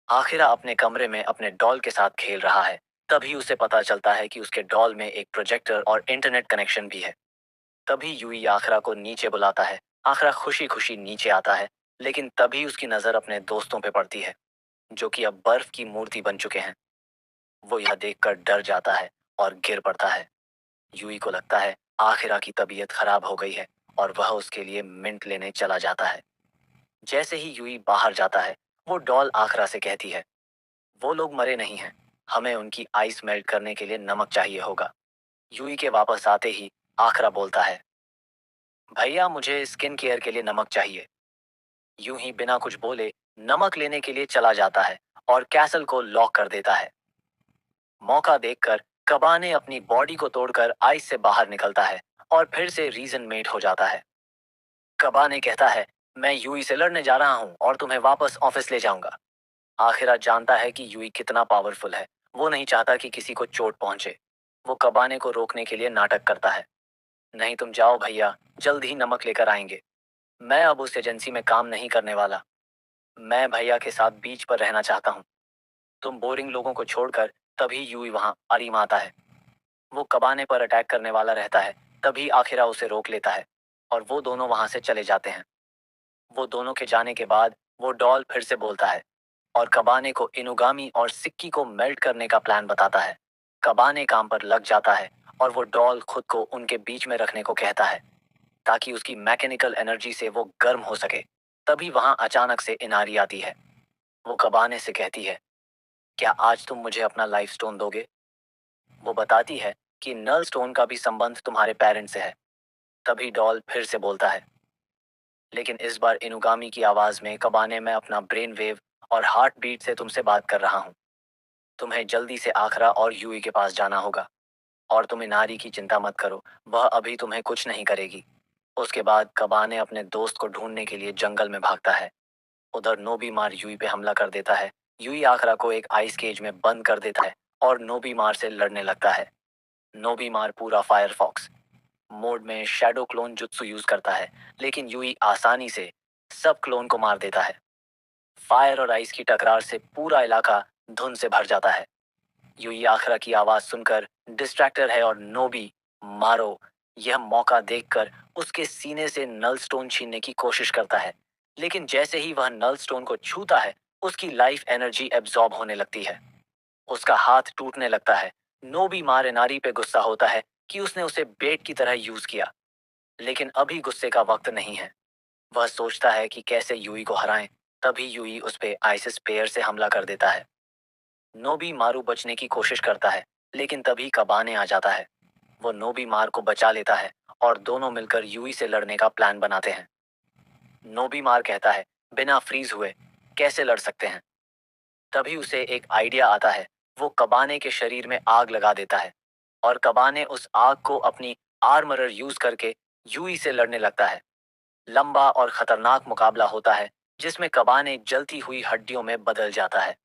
आखिरा अपने कमरे में अपने डॉल के साथ खेल रहा है। तभी उसे पता चलता है कि उसके डॉल में एक प्रोजेक्टर और इंटरनेट कनेक्शन भी है। तभी यूई आखरा को नीचे बुलाता है। आखरा खुशी खुशी नीचे आता है, लेकिन तभी उसकी नजर अपने दोस्तों पे पड़ती है, जो कि अब बर्फ की मूर्ति बन चुके हैं। वो यह देखकर डर जाता है और गिर पड़ता है। यूई को लगता है आखिरा की तबीयत खराब हो गई है और वह उसके लिए मिंट लेने चला जाता है। जैसे ही यूई बाहर जाता है, वो डॉल आखरा से कहती है, वो लोग मरे नहीं हैं, हमें उनकी आइस मेल्ट करने के लिए नमक चाहिए होगा। यूई के वापस आते ही आखरा बोलता है, भैया मुझे स्किन केयर के लिए नमक चाहिए। यूं ही बिना कुछ बोले नमक लेने के लिए चला जाता है और कैसल को लॉक कर देता है। मौका देखकर कबाने अपनी बॉडी को तोड़कर आइस से बाहर निकलता है और फिर से रीजन मेट हो जाता है। कबाने कहता है, मैं यूई से लड़ने जा रहा हूँ और तुम्हें वापस ऑफिस ले जाऊंगा। आखिरा जानता है कि यूई कितना पावरफुल है। वो नहीं चाहता कि किसी को चोट पहुंचे। वो कबाने को रोकने के लिए नाटक करता है, नहीं तुम जाओ भैया, जल्द ही नमक लेकर आएंगे। मैं अब उस एजेंसी में काम नहीं करने वाला। मैं भैया के साथ बीच पर रहना चाहता हूँ। तुम बोरिंग लोगों को छोड़कर। तभी यूई वहां अरीम आता है। वो कबाने पर अटैक करने वाला रहता है। तभी आखिरा उसे रोक लेता है और वो दोनों वहां से चले जाते हैं। वो दोनों के जाने के बाद वो डॉल फिर से बोलता है और कबाने को इनुगामी और सिक्की को मेल्ट करने का प्लान बताता है। कबाने काम पर लग जाता है और वो डॉल खुद को उनके बीच में रखने को कहता है ताकि उसकी मैकेनिकल एनर्जी से वो गर्म हो सके। तभी वहां अचानक से इनारी आती है। वो कबाने से कहती है, क्या आज तुम मुझे अपना लाइफ स्टोन दोगे? वो बताती है कि नल स्टोन का भी संबंध तुम्हारे पेरेंट्स से है। तभी डॉल फिर से बोलता है, लेकिन इस बार इनुगामी की आवाज में कबाने में अपना ब्रेन वेव और हार्ट बीट से तुमसे बात कर रहा हूँ। तुम्हें जल्दी से आखरा और यूई के पास जाना होगा और तुम इनारी की चिंता मत करो, वह अभी तुम्हें कुछ नहीं करेगी। उसके बाद कबाने अपने दोस्त को ढूंढने के लिए जंगल में भागता है। उधर नोबी मार यूई पे हमला कर देता है। यूई आखरा को एक आइस केज में बंद कर देता है और नोबी मार से लड़ने लगता है। नोबी मार पूरा फायरफॉक्स मोड में शैडो क्लोन जुत्सु यूज करता है, लेकिन यूई आसानी से सब क्लोन को मार देता है। फायर और आइस की टकरार से पूरा इलाका धुंध से भर जाता है। यूई आखरा की आवाज सुनकर डिस्ट्रैक्टर है और नोबी मारो यह मौका देखकर उसके सीने से नल स्टोन छीनने की कोशिश करता है। लेकिन जैसे ही वह नल स्टोन को छूता है, उसकी लाइफ एनर्जी एब्जॉर्ब होने लगती है। उसका हाथ टूटने लगता है। नोबी मारे नारी पे गुस्सा होता है कि उसने उसे बेट की तरह यूज किया, लेकिन अभी गुस्से का वक्त नहीं है। वह सोचता है कि कैसे यूई को हराएं। तभी यूई उस पे आइसिस पेयर से हमला कर देता है। नोबी मारू बचने की कोशिश करता है, लेकिन तभी कबाने आ जाता है। वो नोबी मार को बचा लेता है और दोनों मिलकर यूई से लड़ने का प्लान बनाते हैं। नोबी मार कहता है, बिना फ्रीज हुए कैसे लड़ सकते हैं? तभी उसे एक आइडिया आता है। वो कबाने के शरीर में आग लगा देता है और कबाने उस आग को अपनी आर्मरर यूज करके यूई से लड़ने लगता है। लंबा और खतरनाक मुकाबला होता है जिसमें कबाने जलती हुई हड्डियों में बदल जाता है।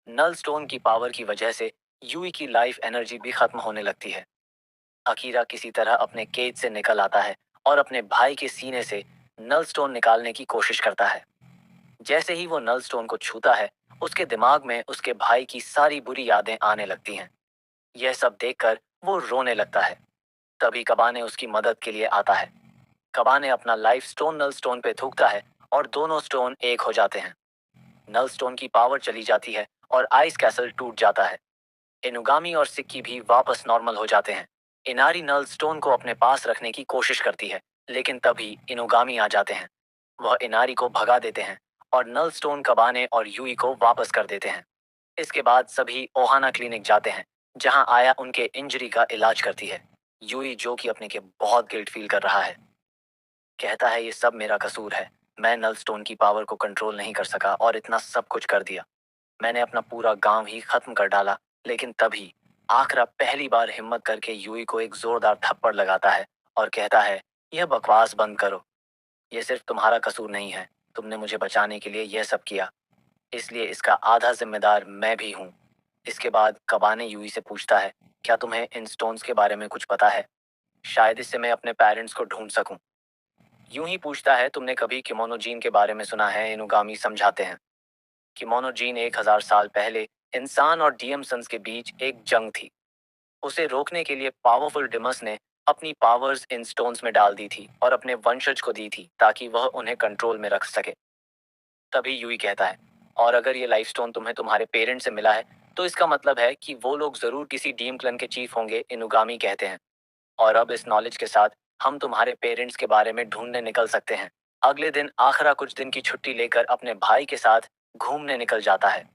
नल स्टोन की पावर की वजह से यूई की लाइफ एनर्जी भी खत्म होने लगती है। अकीरा किसी तरह अपने केज से निकल आता है और अपने भाई के सीने से नल स्टोन निकालने की कोशिश करता है। जैसे ही वो नल स्टोन को छूता है, उसके दिमाग में उसके भाई की सारी बुरी यादें आने लगती हैं। यह सब देखकर वो रोने लगता है। तभी कबाने उसकी मदद के लिए आता है। कबाने अपना लाइफ स्टोन नल स्टोन पे थूकता है और दोनों स्टोन एक हो जाते हैं। नल स्टोन की पावर चली जाती है और आइस कैसल टूट जाता है। इनुगामी और सिक्की भी वापस नॉर्मल हो जाते हैं। इनारी नल स्टोन को अपने पास रखने की कोशिश करती है, लेकिन तभी इनुगामी आ जाते हैं। वह इनारी को भगा देते हैं और नल स्टोन कबाने और यूई को वापस कर देते हैं। इसके बाद सभी ओहाना क्लिनिक जाते हैं, जहां आया उनके इंजरी का इलाज करती है। यूई जो कि अपने के बहुत गिल्ट फील कर रहा है, कहता है ये सब मेरा कसूर है। मैं नल स्टोन की पावर को कंट्रोल नहीं कर सका और इतना सब कुछ कर दिया। मैंने अपना पूरा गांव ही खत्म कर डाला। लेकिन तभी आखरा पहली बार हिम्मत करके यूई को एक जोरदार थप्पड़ लगाता है और कहता है, यह बकवास बंद करो। यह सिर्फ तुम्हारा कसूर नहीं है। तुमने मुझे बचाने के लिए यह सब किया, इसलिए इसका आधा जिम्मेदार मैं भी हूँ। इसके बाद कबाने यूई से पूछता है, क्या तुम्हें इन स्टोन्स के बारे में कुछ पता है? शायद इससे मैं अपने पेरेंट्स को ढूंढ सकूं। यूं ही पूछता है, तुमने कभी किमोनो जीन के बारे में सुना है? इनुगामी समझाते हैं। किमोनो जीन 1000 साल पहले इंसान और डीएमसन्स के बीच एक जंग थी। उसे रोकने के लिए पावरफुल डिमस ने अपनी पावर्स इन स्टोन्स में डाल दी थी और अपने वंशज को दी थी ताकि वह उन्हें कंट्रोल में रख सके। तभी यूई कहता है, और अगर ये लाइफ स्टोन तुम्हें तुम्हारे पेरेंट्स से मिला है, तो इसका मतलब है कि वो लोग जरूर किसी डीम क्लन के चीफ होंगे। इनुगामी कहते हैं, और अब इस नॉलेज के साथ हम तुम्हारे पेरेंट्स के बारे में ढूंढने निकल सकते हैं। अगले दिन आखरा कुछ दिन की छुट्टी लेकर अपने भाई के साथ घूमने निकल जाता है।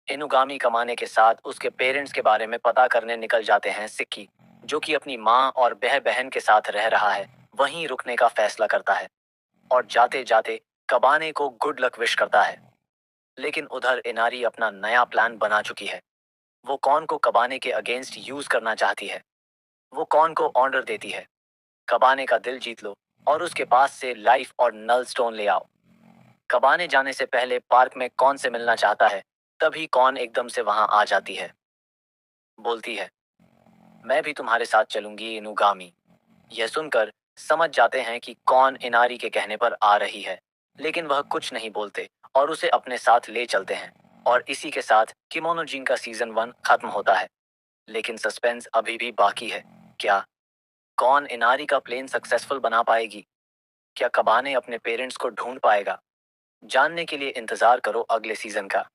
इनुगामी कमाने के साथ उसके पेरेंट्स के बारे में पता करने निकल जाते हैं। सिक्की, जो कि अपनी माँ और बहन के साथ रह रहा है, वहीं रुकने का फैसला करता है और जाते जाते कबाने को गुड लक विश करता है। लेकिन उधर इनारी अपना नया प्लान बना चुकी है। वो कौन को कबाने के अगेंस्ट यूज करना चाहती है। वो कौन को ऑर्डर देती है, कबाने का दिल जीत लो और उसके पास से लाइफ और नल स्टोन ले आओ। कबाने जाने से पहले पार्क में कौन से मिलना चाहता है। तभी कौन एकदम से वहां आ जाती है, बोलती है, मैं भी तुम्हारे साथ चलूंगी इनुगामी। यह सुनकर समझ जाते हैं कि कौन इनारी के कहने पर आ रही है, लेकिन वह कुछ नहीं बोलते और उसे अपने साथ ले चलते हैं। और इसी के साथ किमोनो जिन का सीजन 1 खत्म होता है। लेकिन सस्पेंस अभी भी बाकी है। क्या कौन इनारी का प्लेन सक्सेसफुल बना पाएगी? क्या कबाने अपने पेरेंट्स को ढूंढ पाएगा? जानने के लिए इंतजार करो अगले सीजन का।